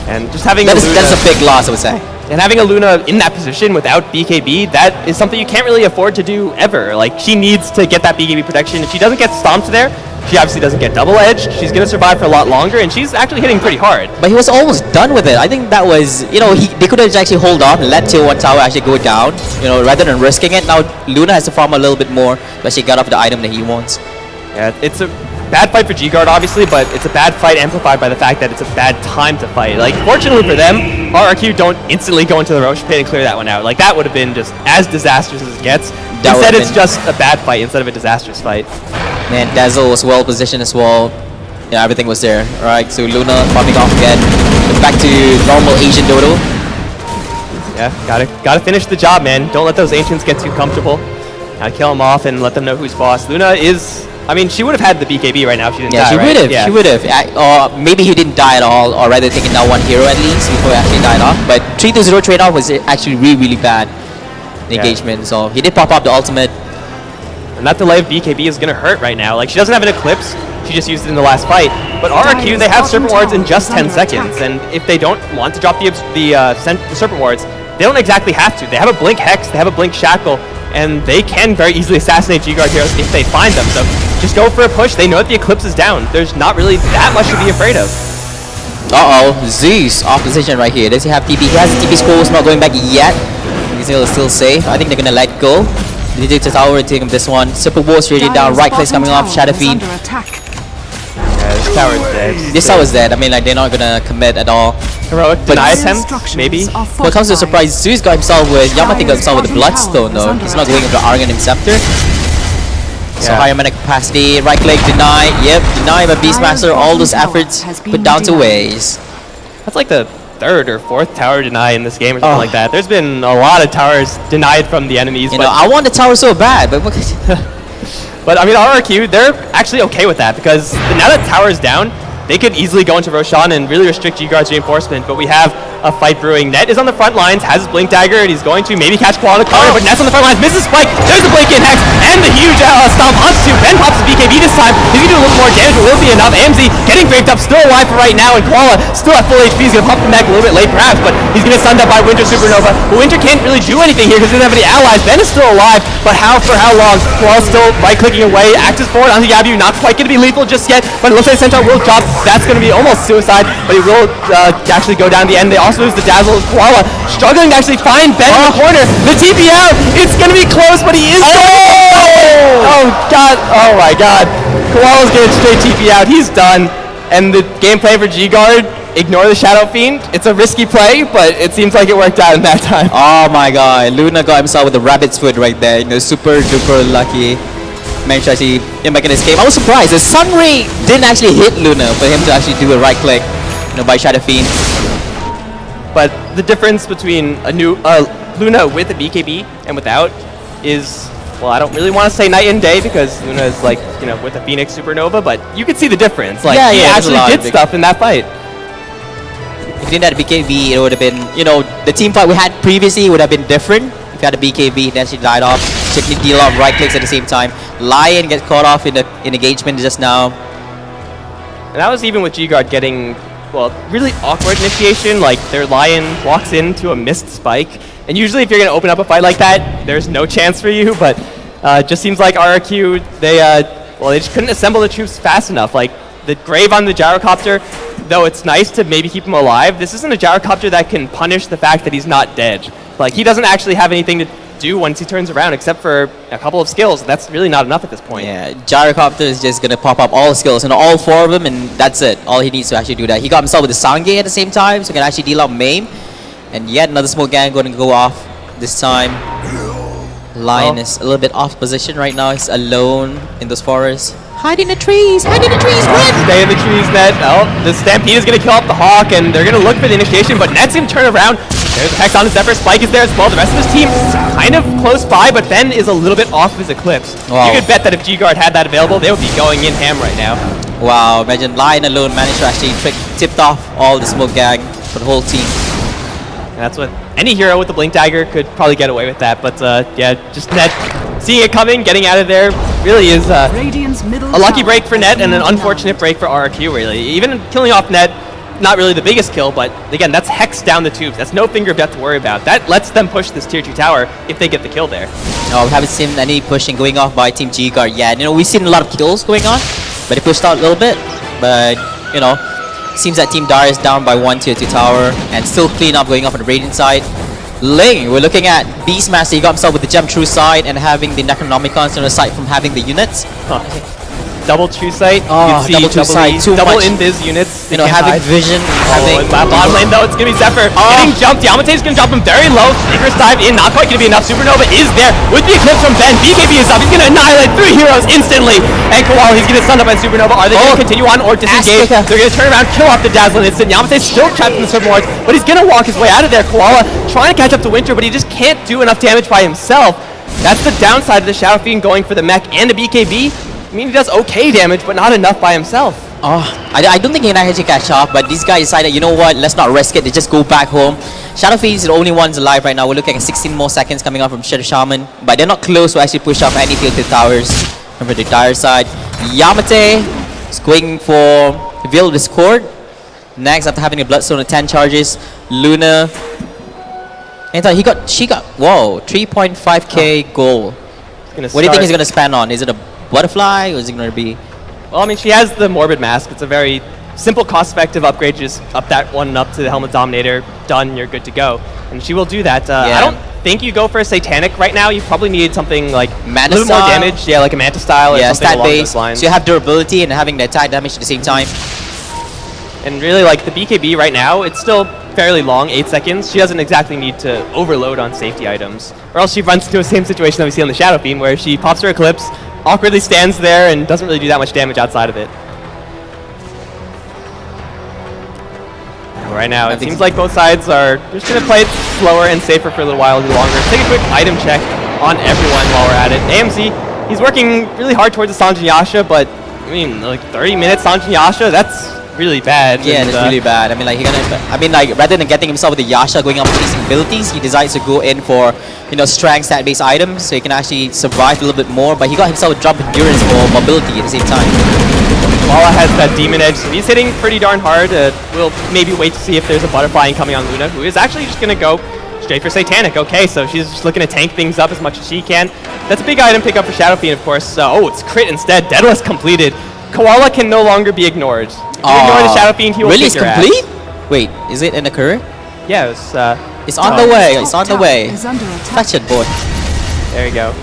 and just having that's a big loss, I would say. And having a Luna in that position without BKB, that is something you can't really afford to do ever. Like, she needs to get that BKB protection. If she doesn't get stomped there, she obviously doesn't get double-edged. She's going to survive for a lot longer, and she's actually hitting pretty hard. But he was almost done with it. I think that was, you know, they could have actually hold on and let tier 1 tower actually go down, you know, rather than risking it. Now, Luna has to farm a little bit more, but she got off the item that he wants. Yeah, it's a bad fight for GGuard, obviously, but it's a bad fight amplified by the fact that it's a bad time to fight. Like, fortunately for them, RRQ don't instantly go into the Roche pit and clear that one out. Like, that would have been just as disastrous as it gets. Instead, it's just a bad fight instead of a disastrous fight. Man, Dazzle was well positioned as well. Yeah, everything was there. Alright, so Luna popping off again. Back to normal Asian Dodo. Yeah, gotta finish the job, man. Don't let those ancients get too comfortable. Gotta kill them off and let them know who's boss. Luna is... I mean, she would have had the BKB right now if she didn't die, she right? would have. Yeah. She would have. Or maybe he didn't die at all, or rather taking down one hero at least before he actually died off. But 3-0 trade-off was actually really bad engagement. So he did pop up the ultimate. And that delay of BKB is going to hurt right now. Like, she doesn't have an Eclipse. She just used it in the last fight. But RRQ, they have Serpent Wards in just 10 seconds. And if they don't want to drop the Serpent Wards, they don't exactly have to. They have a Blink Hex, they have a Blink Shackle, and they can very easily assassinate GGuard heroes if they find them. So just go for a push. They know that the Eclipse is down. There's not really that much to be afraid of. Zeus off position right here. Does he have TP? He has the TP scrolls, not going back yet. He's still safe. I think they're gonna let go. They take the tower and take him this one. Super Wars really down. Right clicks coming off. Shadow Fiend. This tower's dead. This tower's dead. I mean, like, they're not gonna commit at all. Heroic deny attempt, maybe. When it comes to surprise, Zeus got himself with Yamate got himself with the Bloodstone though. He's not going into Argon and Scepter. So higher mana capacity, right click, deny, yep, deny by Beastmaster, all those efforts put down to waste. That's like the 3rd or 4th tower deny in this game or something like that. There's been a lot of towers denied from the enemies. You know, I want the tower so bad, but but I mean, RRQ, they're actually okay with that because now that tower's down, they could easily go into Roshan and really restrict GGuard's reinforcement, but we have a fight brewing. Net is on the front lines, has his Blink Dagger, and he's going to maybe catch Koala corner, but Net's on the front lines, misses Spike, there's the Blink in Hex, and the huge stomp onto Ben pops the BKB this time. He's gonna do a little more damage, but will be enough. AMZ getting raped up, still alive for right now, and Koala still at full HP. He's gonna pump him back a little bit late perhaps, but he's gonna stunned up by Winter Supernova. But Winter can't really do anything here because he doesn't have any allies. Ben is still alive, but for how long? Koala's still right-clicking away, axes forward onto Yabu, not quite gonna be lethal just yet, but it looks like Centaur will drop. That's gonna be almost suicide, but he will actually go down the end. They also lose the Dazzle. Koala struggling to actually find Ben in the corner. The TP out. It's going to be close, but he is Oh, God. Oh, my God. Koala's getting straight TP out. He's done. And the gameplay for GGuard, ignore the Shadow Fiend. It's a risky play, but it seems like it worked out in that time. Oh, my God. Luna got himself with the rabbit's foot right there. You know, super duper lucky. Managed to actually get back in this game. I was surprised. The Sunray didn't actually hit Luna for him to actually do a right click, you know, by Shadow Fiend. But the difference between a new Luna with a BKB and without is, well, I don't really want to say night and day because Luna is like, you know, with a Phoenix Supernova, but you can see the difference. Like, he actually did stuff in that fight. If you didn't have a BKB, it would have been, you know, the team fight we had previously would have been different. If you had a BKB, then she died off. Chickney deal off right clicks at the same time. Lion gets caught off in engagement just now. And that was even with GGuard getting, well, really awkward initiation. Like, their Lion walks into a missed spike. And usually if you're going to open up a fight like that, there's no chance for you. But it just seems like RRQ, they just couldn't assemble the troops fast enough. Like, the Grave on the Gyrocopter, though it's nice to maybe keep him alive, this isn't a Gyrocopter that can punish the fact that he's not dead. Like, he doesn't actually have anything to do once he turns around, except for a couple of skills. That's really not enough at this point. Yeah, Gyrocopter is just gonna pop up all the skills and all 4 of them, and that's it. All he needs to actually do that. He got himself with the sound gate at the same time, so he can actually deal out maim. And yet another smoke gang going to go off this time. Lion is a little bit off position right now. He's alone in those forests. Hide in the trees! Hide in the trees! Run! Stay in the trees, Net. Oh, the Stampede is going to kill off the Hawk, and they're going to look for the initiation, but Net's going to turn around. There's the Hex on his Zephyr. Spike is there as well. The rest of his team kind of close by, but Ben is a little bit off of his Eclipse. Wow. You could bet that if GGuard had that available, they would be going in ham right now. Wow, imagine Lion alone managed to actually tipped off all the smoke gang for the whole team. And that's what any hero with the Blink Dagger could probably get away with that, but yeah, just Net seeing it coming, getting out of there, really is a lucky break for Net and an unfortunate break for RRQ, really. Even killing off Net, not really the biggest kill, but again, that's Hex down the tubes. That's no finger of death to worry about. That lets them push this tier 2 tower if they get the kill there. No, we haven't seen any pushing going off by Team GGuard yet. You know, we've seen a lot of kills going on, but they pushed out a little bit. But, you know, seems that Team Dar is down by 1 tier 2 tower and still clean up going off on the Radiant side. Ling, we're looking at Beastmaster. He got himself with the Gem True side and having the Necronomicons on the side from having the units. Double True Sight, Oh, double True Sight, too double much. Invis units. You know, having vision, having... Bottom lane though, it's gonna be Zephyr getting jumped. Yamate's gonna drop him very low. Icarus dive in, not quite gonna be enough. Supernova is there with the Eclipse from Ben. BKB is up. He's gonna annihilate 3 heroes instantly. And Koala, he's gonna stun up by Supernova. Are they gonna continue on or disengage? Azteca. They're gonna turn around, kill off the Dazzling instant. Yamate's still trapped in the Serpent Wards, but he's gonna walk his way out of there. Koala trying to catch up to Winter, but he just can't do enough damage by himself. That's the downside of the Shadow Fiend going for the mech and the BKB. I mean, he does okay damage, but not enough by himself. Oh, I don't think he can actually catch up, but these guys decided, you know what, let's not risk it. They just go back home. Shadow Fiend is the only ones alive right now. We're looking at 16 more seconds coming out from Shadow Shaman, but they're not close to actually push off any tilted towers from the dire side. Yamate is going for Veil of Discord. Next, after having a Bloodstone of 10 charges, Luna. And she got, whoa, 3.5k gold. What do you think he's going to spend on? Is it a butterfly or is it going to be... Well, I mean, she has the Morbid Mask. It's a very simple, cost-effective upgrade. Just up that one up to the Helmet Dominator. Done, you're good to go. And she will do that. I don't think you go for a Satanic right now. You probably need something like Manta a little more style. damage. Yeah, like a Manta style or something stat along base. those lines. So you have durability and having the attack damage at the same time. And really, like the BKB right now, it's still fairly long, 8 seconds. She doesn't exactly need to overload on safety items. Or else she runs into the same situation that we see on the Shadow Fiend, where she pops her Eclipse, awkwardly stands there, and doesn't really do that much damage outside of it. Right now, it seems like both sides are just going to play it slower and safer for a little while longer. Take a quick item check on everyone while we're at it. AMC, he's working really hard towards the Sanjin Yasha, but I mean, like 30 minutes Sanjin Yasha, that's really bad. Yeah, and, that's really bad. I mean, like, rather than getting himself with the Yasha going up with these abilities, he decides to go in for, you know, strength stat-based items, so he can actually survive a little bit more. But he got himself a drop endurance for mobility at the same time. Mala has that Demon Edge, so he's hitting pretty darn hard. We'll maybe wait to see if there's a butterfly incoming on Luna, who is actually just gonna go straight for Satanic. Okay, so she's just looking to tank things up as much as she can. That's a big item pick up for Shadow Fiend, of course. Oh, it's crit instead. Daedalus completed. Koala can no longer be ignored. If you ignore the Shadow Fiend, he will really, kick your complete? ass. Wait, is it in the career? Yeah, it was, it's on the way. It's on the way. Touch it, boy. There you go.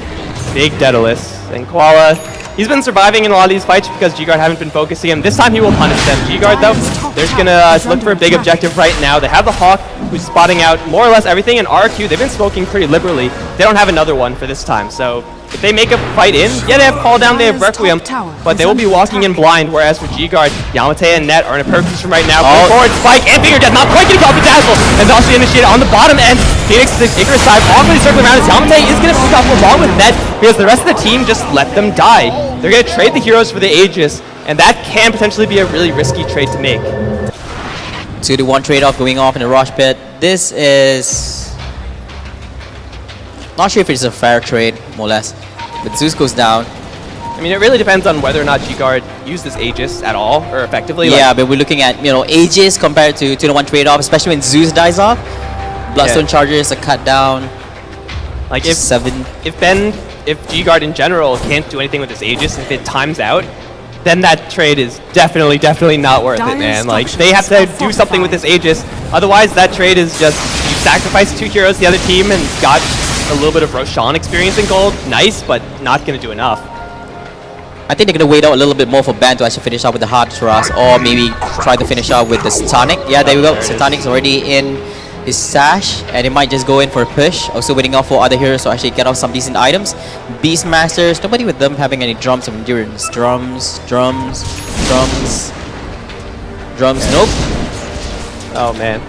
Big Daedalus. And Koala, he's been surviving in a lot of these fights because GGuard haven't been focusing him. This time he will punish them. GGuard, though, they're just gonna look for a big objective right now. They have the Hawk, who's spotting out more or less everything, and RRQ, they've been smoking pretty liberally. They don't have another one for this time, so if they make a fight in, yeah, they have Call Down, they have Requiem, but they will be walking in blind, whereas for GGuard, Yamate and Net are in a perfect position right now. Go forward, Spike, and Finger Death, not quite getting caught the Dazzle, and they'll also initiate on the bottom end. Phoenix, the Icarus side, awkwardly circling around as Yamate is going to pick up along with Net, because the rest of the team just let them die. They're going to trade the heroes for the Aegis, and that can potentially be a really risky trade to make. 2-to-1 trade-off going off in the Rosh Pit. This is... not sure if it's a fair trade, more or less. But Zeus goes down. I mean, it really depends on whether or not GGuard used this Aegis at all, or effectively. Yeah, like, but we're looking at, you know, Aegis compared to 2-to-1 trade-off, especially when Zeus dies off. Bloodstone charges are cut down. like if GGuard in general can't do anything with this Aegis, if it times out, then that trade is definitely not worth it, man. Like, they have to do something with this Aegis. Otherwise, that trade is just, you sacrifice 2 heroes to the other team and got a little bit of Roshan experience in gold. Nice, but not going to do enough. I think they're going to wait out a little bit more for Ben to actually finish up with the hard thrust, or maybe try to finish up with the Satanic. Yeah, there we go. Satanic's already in his stash, and it might just go in for a push. Also waiting out for other heroes to actually get off some decent items. Beastmasters, nobody with them having any drums of endurance. Drums, nope. Oh man.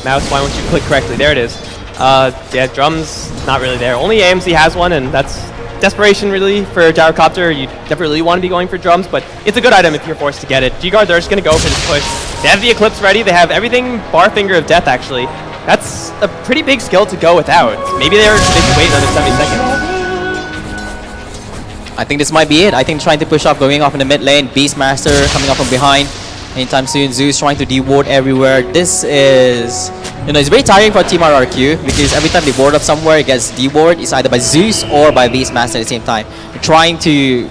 Mouse, why won't you click correctly? There it is. Yeah, drums, not really there. Only AMC has one, and that's desperation really for Gyrocopter. You definitely really want to be going for drums, but it's a good item if you're forced to get it. GGuard, they're just going to go for this push. They have the Eclipse ready. They have everything bar Finger of Death, actually. That's a pretty big skill to go without. Maybe they can wait another 70 seconds. I think this might be it. I think trying to push up, going off in the mid lane. Beastmaster coming up from behind anytime soon. Zeus trying to de-ward everywhere. This is, it's very tiring for Team RRQ because every time they ward up somewhere, it gets de-ward. It's either by Zeus or by Beastmaster at the same time. They're trying to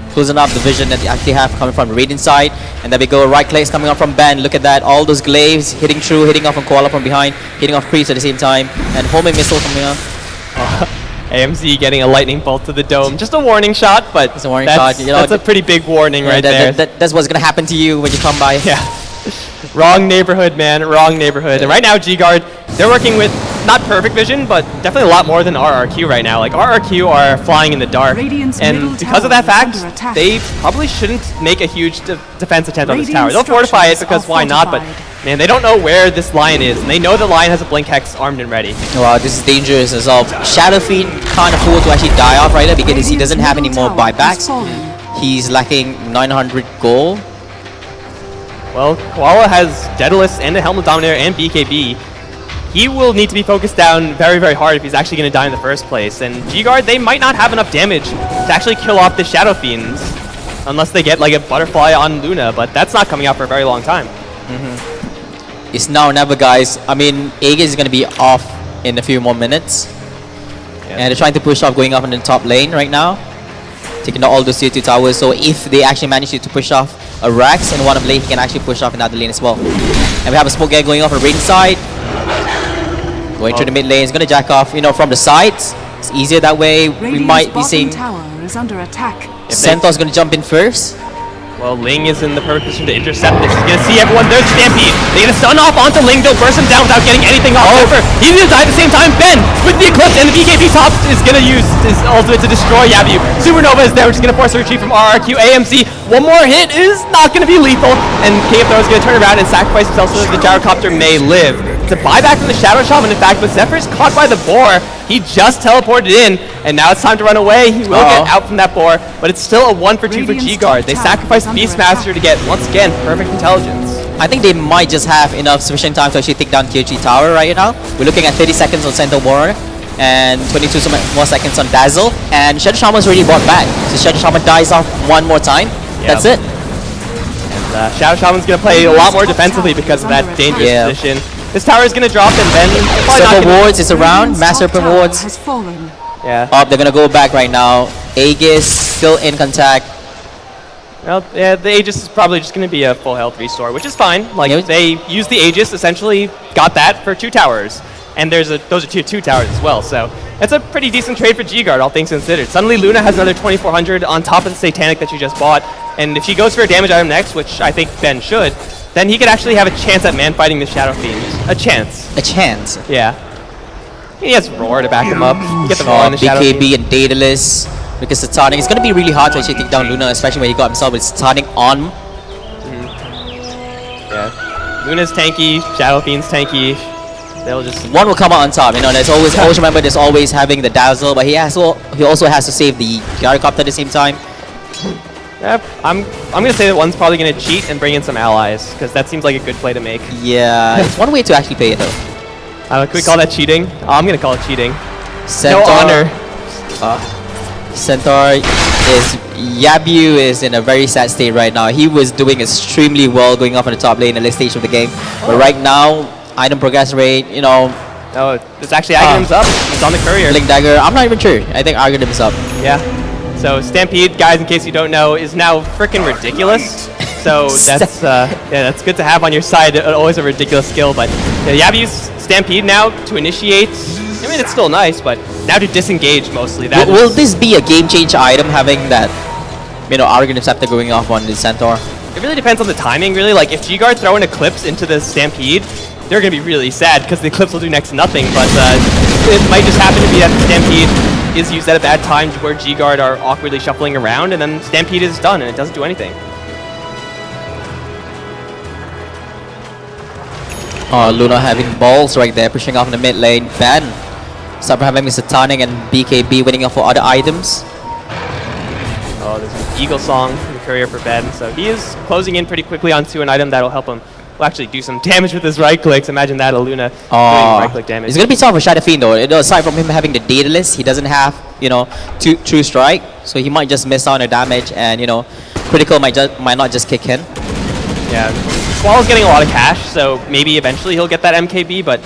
closing up the vision that they actually have coming from the Radiant side. And there we go, right clicks coming up from Ben. Look at that, all those glaives hitting through, hitting off on Koala from behind, hitting off creeps at the same time, and homing missile coming up. AMZ getting a lightning bolt to the dome. Just a warning shot, but it's a warning shot. That's a pretty big warning right there. That's what's gonna happen to you when you come by. Yeah. Wrong neighborhood, man. Wrong neighborhood. And right now, GGuard, they're working with not perfect vision, but definitely a lot more than RRQ right now. Like, RRQ are flying in the dark. And because of that fact, they probably shouldn't make a huge defense attempt on this tower. They'll fortify it because why not? But man, they don't know where this Lion is. And they know the Lion has a Blink Hex armed and ready. Wow, this is dangerous as well. Shadow Fiend can't afford to actually die off right now because he doesn't have any more buybacks. He's lacking 900 gold. Well, Koala has Daedalus and a Helmet Dominator and BKB. He will need to be focused down very, very hard if he's actually going to die in the first place. And GGuard, they might not have enough damage to actually kill off the Shadow Fiends unless they get like a Butterfly on Luna, but that's not coming out for a very long time. It's now or never, guys. I mean, Aegis is going to be off in a few more minutes. Yeah. And they're trying to push off, going up in the top lane right now. Taking out all those tier 2 towers, so if they actually manage to push off a Rex in one of lane, he can actually push off another lane as well. And we have a smoke gang going off on the Radiant side. Going through the mid lane, it's going to jack off, from the sides. It's easier that way. We might be seeing Centaur's going to jump in first. Well, Ling is in the perfect position to intercept this. He's going to see everyone. There's Stampede. They're going to stun off onto Ling. They'll burst him down without getting anything off. He's going to die at the same time. Ben, with the Eclipse and the BKB top, is going to use his ultimate to destroy Yabu. Supernova is there, which is going to force a retreat from RRQ. AMC, one more hit is not going to be lethal. And King of Thrones is going to turn around and sacrifice himself so that the Gyrocopter may live. It's a buyback from the Shadow Shaman, in fact, but Zephyr's caught by the boar. He just teleported in, and now it's time to run away. He will get out from that boar, but it's still a 1 for 2 for GGuard. They sacrificed the Beastmaster to get, once again, perfect intelligence. I think they might just have enough sufficient time to actually take down tier 3 tower right now. We're looking at 30 seconds on Centaur Warrior, and 22 more seconds on Dazzle, and Shadow Shaman's already bought back. So Shadow Shaman dies off one more time. That's it. And Shadow Shaman's going to play a lot more defensively because of that dangerous position. This tower is going to drop, and then Serpent Wards is around. Mass Serpent Wards. Yeah. They're going to go back right now. Aegis still in contact. Well, yeah, the Aegis is probably just going to be a full health restore, which is fine. Like, they used the Aegis, essentially got that for 2 towers. And those are tier 2 towers as well, so that's a pretty decent trade for GGuard, all things considered. Suddenly Luna has another 2400 on top of the Satanic that she just bought, and if she goes for a damage item next, which I think Ben should, then he could actually have a chance at man-fighting the Shadow Fiend. A chance. A chance? Yeah. He has Roar to back him up. You get the Roar on the Shadow BKB Fiend. and Daedalus, because Satanic. It's going to be really hard to actually take down Luna, especially when he got himself with Satanic on. Yeah. Luna's tanky, Shadow Fiend's tanky. They'll just... One will come out on top, there's always remember there's always having the Dazzle, but he also has to save the Gyrocopter at the same time. Yeah, I'm gonna say that one's probably gonna cheat and bring in some allies, because that seems like a good play to make. Yeah, it's one way to actually play it though. Can we call that cheating? Oh, I'm gonna call it cheating. Centaur, no honor. Centaur Yabu is in a very sad state right now. He was doing extremely well going off on the top lane in the late stage of the game, but right now, item progress rate, No, it's actually Aghanim's up. It's on the courier. Blink Dagger, I'm not even sure. I think Aghanim is up. Yeah. So Stampede, guys, in case you don't know, is now freaking ridiculous. So that's good to have on your side. Always a ridiculous skill, but yeah, Yabu's Stampede now to initiate I mean, it's still nice, but now to disengage mostly. That Will this be a game change item, having that, Arrogant Scepter going off on the Centaur? It really depends on the timing, really. Like, if GGuard throw an Eclipse into the Stampede, they're going to be really sad because the Eclipse will do next to nothing, but it might just happen to be that the Stampede is used at a bad time where GGuard are awkwardly shuffling around, and then Stampede is done and it doesn't do anything. Oh, Luna having balls right there, pushing off in the mid lane. Ben, Supper having Mr. Tonic and BKB waiting up for other items. Oh, there's an Eagle Song in the courier for Ben, so he is closing in pretty quickly onto an item that'll help him. Will actually do some damage with his right clicks. Imagine that, a Luna doing right click damage. It's gonna be tough for Shadow Fiend though. Aside from him having the data list, he doesn't have, true strike, so he might just miss on the damage, and critical might not just kick in. Yeah, Squall's getting a lot of cash, so maybe eventually he'll get that MKB, but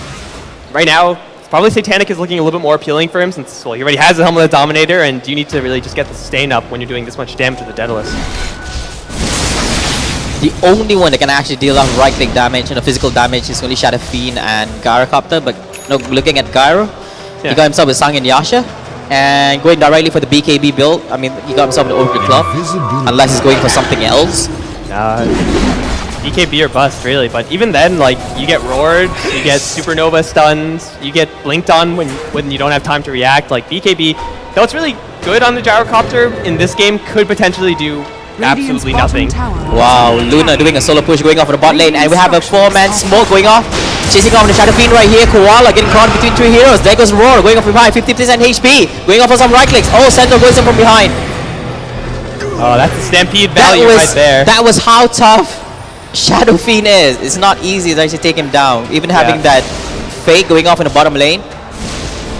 right now, probably Satanic is looking a little bit more appealing for him since, well, he already has the Helmet of the Dominator, and you need to really just get the sustain up when you're doing this much damage with the Daedalus. The only one that can actually deal out right-click damage and physical damage is only Shadow Fiend and Gyrocopter, but looking at Gyro, he got himself with Sang and Yasha, and going directly for the BKB build. I mean, he got himself an Overclock Club, unless he's going for something else. BKB or bust, really, but even then, like, you get roared, you get supernova stuns, you get blinked on when you don't have time to react. Like, BKB, though it's really good on the Gyrocopter, in this game could potentially do absolutely nothing. Wow, Luna doing a solo push going off on the bot lane, and we have a 4-man smoke going off, chasing off the Shadow Fiend right here. Koala getting caught between 3 heroes. There goes Roar going off from behind, 50% HP, going off for some right clicks. Oh, Centaur goes in from behind. Oh, that's the Stampede value right there. That was how tough Shadow Fiend is. It's not easy to actually take him down. Even having that fake going off in the bottom lane.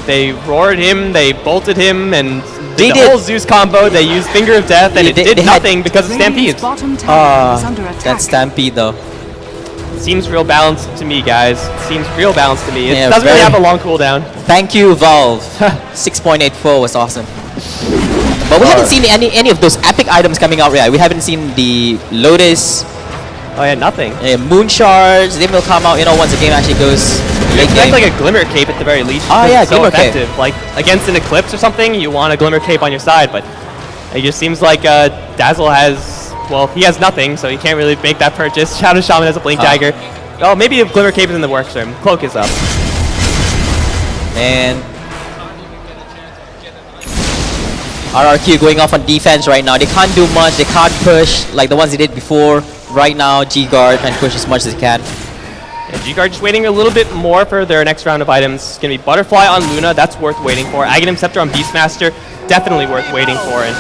They roared him, they bolted him, and did the whole Zeus combo. They used Finger of Death, and it did nothing because of Stampede. That Stampede though. Seems real balanced to me, guys. Seems real balanced to me. It doesn't really have a long cooldown. Thank you, Valve. 6.84 was awesome. But we haven't seen any of those epic items coming out yet. We haven't seen the Lotus. Oh yeah, nothing. Moon shards. They will come out, once the game actually goes late game. Like a Glimmer Cape at the very least. Oh yeah, it's so Glimmer effective. Cape. Like against an Eclipse or something, you want a Glimmer Cape on your side, but it just seems like Dazzle has, well, he has nothing, so he can't really make that purchase. Shadow Shaman has a Blink Dagger. Oh, maybe a Glimmer Cape is in the works for him. Cloak is up. And RRQ going off on defense right now. They can't do much. They can't push like the ones they did before. Right now, GGuard can push as much as they can. Yeah, GGuard just waiting a little bit more for their next round of items. It's going to be Butterfly on Luna. That's worth waiting for. Aghanim Scepter on Beastmaster. Definitely worth waiting for. And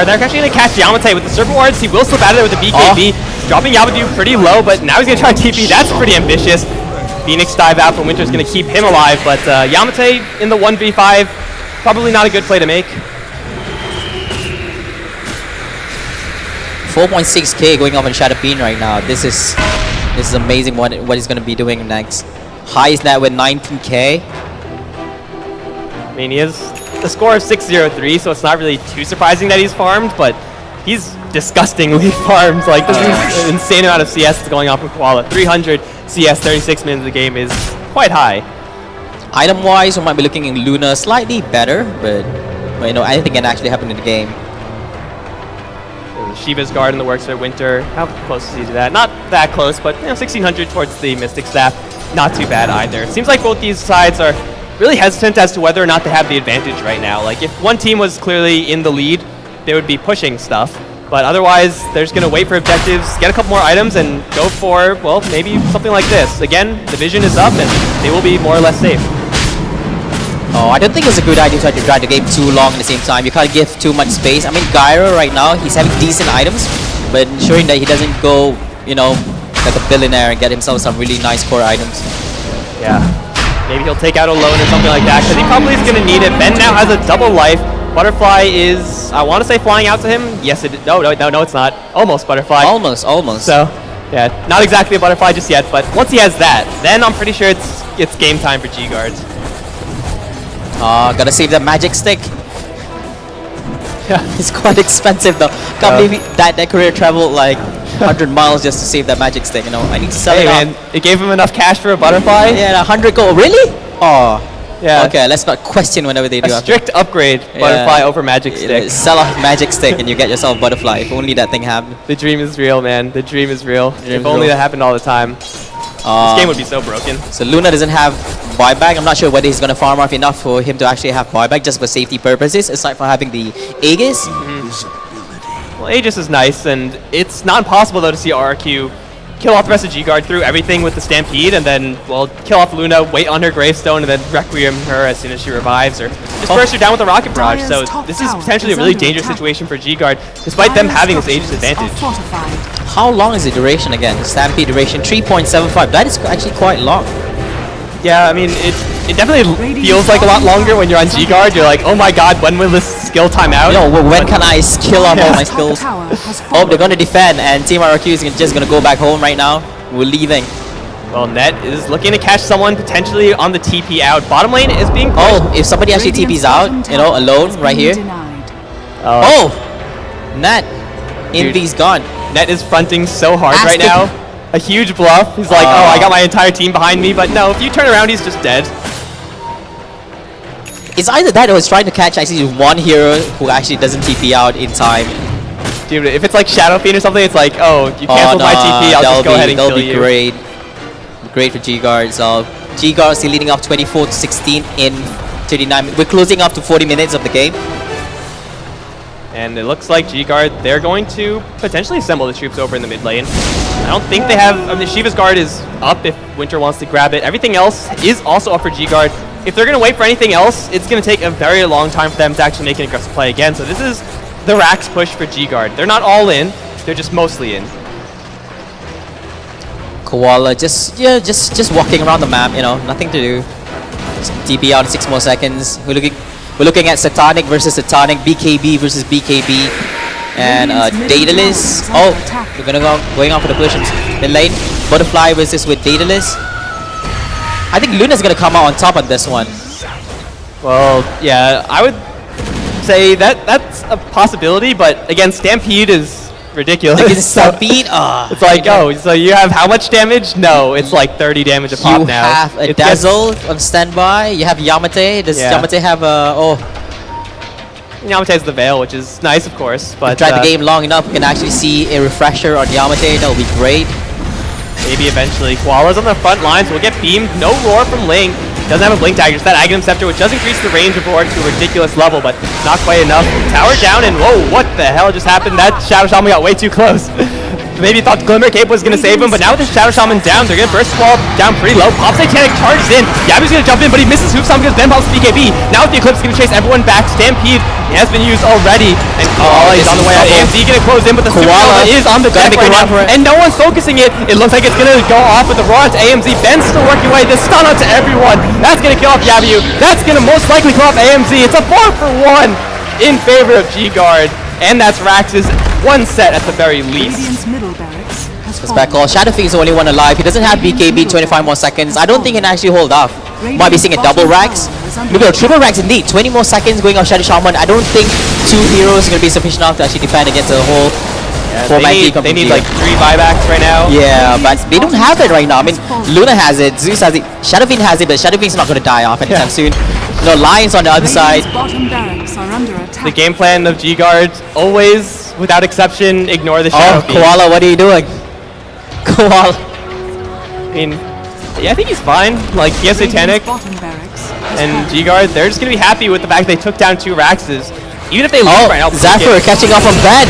they're actually going to catch Yamate with the Serpent Wards. He will slip out of there with the BKB. Dropping Yabadu pretty low, but now he's going to try TP. That's pretty ambitious. Phoenix dive out from Winter's going to keep him alive, but Yamate in the 1v5, probably not a good play to make. 4.6k going off on Shadow Fiend right now. This is amazing what he's going to be doing next. Highest net with 19k. I mean, he has a score of 603, so it's not really too surprising that he's farmed, but he's disgustingly farmed. Like, this is an insane amount of CS that's going on from Koala. 300 CS, 36 minutes of the game is quite high. Item-wise, we might be looking in Luna slightly better, but anything can actually happen in the game. Shiva's Guard in the works for Winter. How close is he to that? Not that close, but 1600 towards the Mystic Staff. Not too bad either. It seems like both these sides are really hesitant as to whether or not they have the advantage right now. Like, if one team was clearly in the lead, they would be pushing stuff. But otherwise, they're just going to wait for objectives, get a couple more items, and go for, well, maybe something like this. Again, the vision is up, and they will be more or less safe. Oh, I don't think it's a good idea to try to drag the game too long at the same time. You can't give too much space. I mean, Gyro right now, he's having decent items, but ensuring that he doesn't go, like a billionaire and get himself some really nice core items. Yeah. Maybe he'll take out a loan or something like that, because he probably is going to need it. Ben now has a double life. Butterfly is, I want to say, flying out to him. Yes, it is. No, it's not. Almost Butterfly. Almost. So, yeah, not exactly a Butterfly just yet, but once he has that, then I'm pretty sure it's game time for GGuards. Gotta save that magic stick. Yeah, it's quite expensive though. Can't believe that career traveled like 100 miles just to save that magic stick. I need to sell it man, it gave him enough cash for a Butterfly. Yeah, 100 gold. Really? Oh, Yeah. Okay, let's not question whenever they do. A strict upgrade, butterfly over magic stick. Sell off magic stick and you get yourself butterfly. If only that thing happened. The dream is real, man. The dream is real. If only that happened all the time. This game would be so broken. So Luna doesn't have buyback. I'm not sure whether he's going to farm off enough for him to actually have buyback just for safety purposes, aside from having the Aegis. Well, Aegis is nice, and it's not impossible, though, to see RRQ kill off the rest of GGuard through everything with the Stampede, and then, well, kill off Luna, wait on her gravestone, and then Requiem her as soon as she revives, or just burst her down with a Rocket Barrage. So this is potentially a really dangerous situation for GGuard, despite them having this Aegis advantage. How long is the duration again? Stampede duration 3.75. That is actually quite long. Yeah, I mean, it definitely feels like a lot longer when you're on GGuard. You're like, oh my god, when will this skill time out? You know, when can I skill up all my skills? Oh, they're going to defend, and Team RRQ is just going to go back home right now. We're leaving. Well, Net is looking to catch someone potentially on the TP out. Bottom lane is being pushed. Oh, if somebody actually TP's out, you know, alone right here. Oh, Net. Envy's gone. Net is fronting so hard right now. A huge bluff. He's like, oh, I got my entire team behind me. But no, if you turn around, he's just dead. It's either that or he's trying to catch actually one hero who actually doesn't TP out in time. Dude, if it's like Shadow Fiend or something, it's like, oh, you canceled my TP, I'll just go ahead and kill you. That'll be great. Great for GGuard. So GGuard still leading off 24-16 in 39 minutes. We're closing up to 40 minutes of the game. And it looks like GGuard, they're going to potentially assemble the troops over in the mid lane. I don't think they have... I mean, Shiva's Guard is up if Winter wants to grab it. Everything else is also up for GGuard. If they're going to wait for anything else, it's going to take a very long time for them to actually make an aggressive play again. So this is the Rax push for GGuard. They're not all in, they're just mostly in. Koala just walking around the map, you know, nothing to do. Just TP out in 6 more seconds. We're looking at Satanic versus Satanic, BKB versus BKB, and Daedalus. Oh, we're going on for the positions. Mid lane, Butterfly versus with Daedalus. I think Luna's gonna come out on top on this one. Well, yeah, I would say that's a possibility, but again, Stampede is ridiculous. Like, Stampede? It's like, oh, so you have how much damage? No, it's like 30 damage a pop now. You have a Dazzle on standby. You have Yamate. Does Yamate have a... Oh. Yamate has the Veil, which is nice, of course, but... Drive the game long enough, we can actually see a refresher on Yamate. That would be great. Maybe eventually. Koala's on the front lines. Will get beamed. No roar from Ling. Doesn't have a blink tag. Just that Aghanim Scepter, which does increase the range of roar to a ridiculous level, but not quite enough. Tower down, and whoa, what the hell just happened? That Shadow Shaman got way too close. Maybe thought Glimmer Cape was going to save him, but now with the Shadow Shaman down, they're going to burst the wall down pretty low. Pop Satanic charges in. Yabu's going to jump in, but he misses Hoof Stomp because Ben pops BKB. Now with the Eclipse, going to chase everyone back. Stampede has been used already, and Koala is on the way out. AMZ going to close in, but the Koala is on the deck right now, and no one's focusing it. It looks like it's going to go off with the Roar to AMZ. Ben's still working away. The stun out to everyone. That's going to kill off Yabu. That's going to most likely kill off AMZ. It's a 4-for-1 in favor of GGuard, and that's Rax's one set at the very least. It's back call. Shadow Fiend is the only one alive. He doesn't have BKB 25 more seconds. I don't think he can actually hold off. Might be seeing a double Rax. Maybe a triple Rax indeed. 20 more seconds going off Shadow Shaman. I don't think 2 heroes are going to be sufficient enough to actually defend against a whole 4-man team. They need like 3 buybacks right now. Yeah, but they don't have it right now. I mean, Luna has it, Zeus has it, Shadow Fiend has it, but Shadow Fiend's not going to die off anytime soon. No, Lions on the other side. The game plan of GGuard, always, without exception, ignore the Shadow Fiend. Koala, what are you doing? Koala. I mean, yeah, I think he's fine. Like, he has Satanic, and GGuard, they're just going to be happy with the fact they took down 2 Raxes. Even if they lose right now. Zephyr catching up on Ben.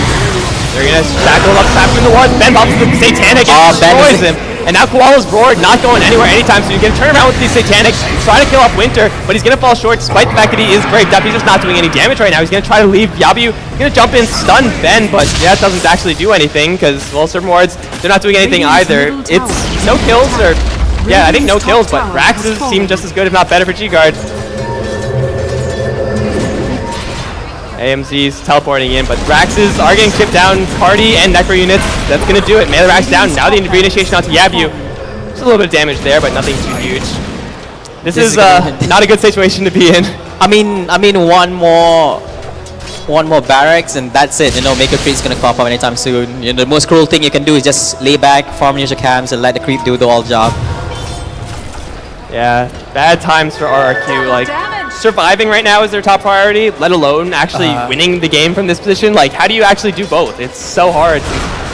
They're going to tackle up trap in the wards. Ben pops the Satanic and destroys him. And now Koala's Roar not going anywhere anytime soon. He's going to turn around with the Satanic, try to kill off Winter, but he's going to fall short despite the fact that he is braved up. He's just not doing any damage right now. He's going to try to leave Yabu. He's going to jump in, stun Ben, but yeah, it doesn't actually do anything because, well, certain wards, they're not doing anything either. It's no kills, or yeah, I think no kills, but Raxes seem just as good, if not better, for GGuard. AMZ's teleporting in, but Raxes are getting chipped down. Party and Necro units, that's going to do it. Melee Rax down. Now the reinitiation onto Yabu. Just a little bit of damage there, but nothing too huge. This is not a good situation to be in. I mean, one more barracks and that's it. You know, Maker Creep's going to pop up anytime soon. You know, the most cruel thing you can do is just lay back, farm user cams, and let the creep do the all job. Yeah, bad times for RRQ. Like, surviving right now is their top priority, let alone actually winning the game from this position. Like, how do you actually do both? It's so hard.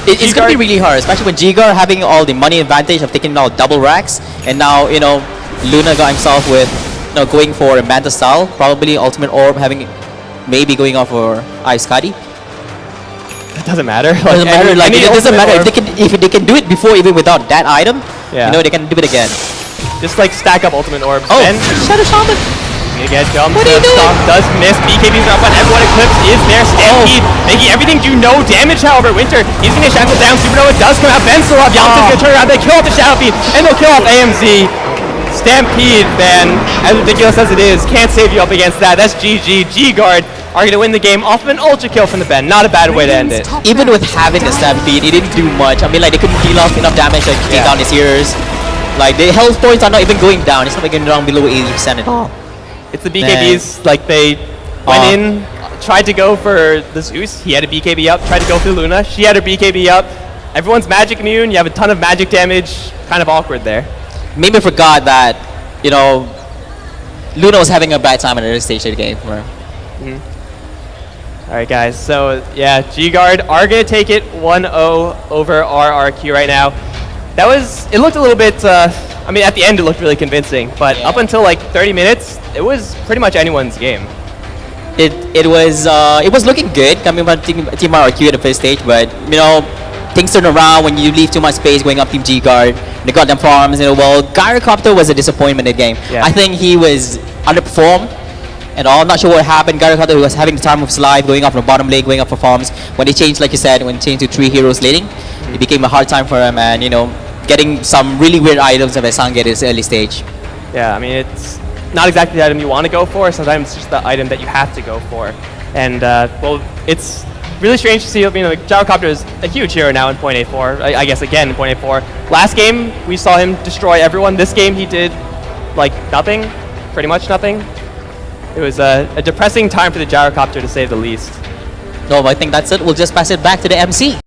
It's going to be really hard, especially with GGuard having all the money advantage of taking all double racks, and now, you know, Luna got himself with, you know, going for a Manta style, probably Ultimate Orb, having maybe going off for Ice Cuddy. It doesn't matter. It doesn't matter. Like, it doesn't matter if they can do it before, even without that item. Yeah. You know, they can do it again. Just like stack up Ultimate Orbs. Oh, and Shadow Shaman. you get jumped. What are you doing? Stomp does miss. BKB's up on everyone. Eclipse is there. Stampede making everything do no damage. However, Winter, he's gonna shackle down. Supernova does come out. Ben still up. Yamcha's gonna turn around. They kill off the Shadow Feed, and they'll kill off AMZ. Stampede, man, as ridiculous as it is, can't save you up against that. That's GG. GGuard are gonna win the game off of an ultra kill from the Ben. Not a bad way to end it. Even with having the Stampede, it didn't do much. I mean, like, they couldn't deal off enough damage to take down his heroes. Like, the health points are not even going down. It's not going down below 80% at all. It's the BKBs, like they went in, tried to go for the Zeus. He had a BKB up, tried to go for Luna. She had her BKB up. Everyone's magic immune. You have a ton of magic damage. Kind of awkward there. Maybe forgot that, you know, Luna was having a bad time at the early stage of the game. All right, guys. So, yeah, GGuard are going to take it 1-0 over RRQ right now. That was, it looked a little bit, I mean, at the end it looked really convincing, but up until like 30 minutes, it was pretty much anyone's game. It was looking good coming from Team RRQ at the first stage, but, you know, things turn around when you leave too much space going up Team GGuard. They got them farms, you know. Well, Gyrocopter was a disappointment in the game. Yeah. I think he was underperformed and all. I'm not sure what happened. Gyrocopter was having the time of his life, going up from the bottom lane, going up for farms. When they changed, like you said, when they changed to 3 heroes laning, it became a hard time for him, and, you know, getting some really weird items of Sange at this early stage. Yeah, I mean, it's not exactly the item you want to go for. Sometimes it's just the item that you have to go for. And, well, it's really strange to see, you know, Gyrocopter is a huge hero now in 0.84. I guess, again, in 0.84. Last game, we saw him destroy everyone. This game, he did, like, nothing. Pretty much nothing. It was a depressing time for the Gyrocopter, to say the least. No, I think that's it. We'll just pass it back to the MC.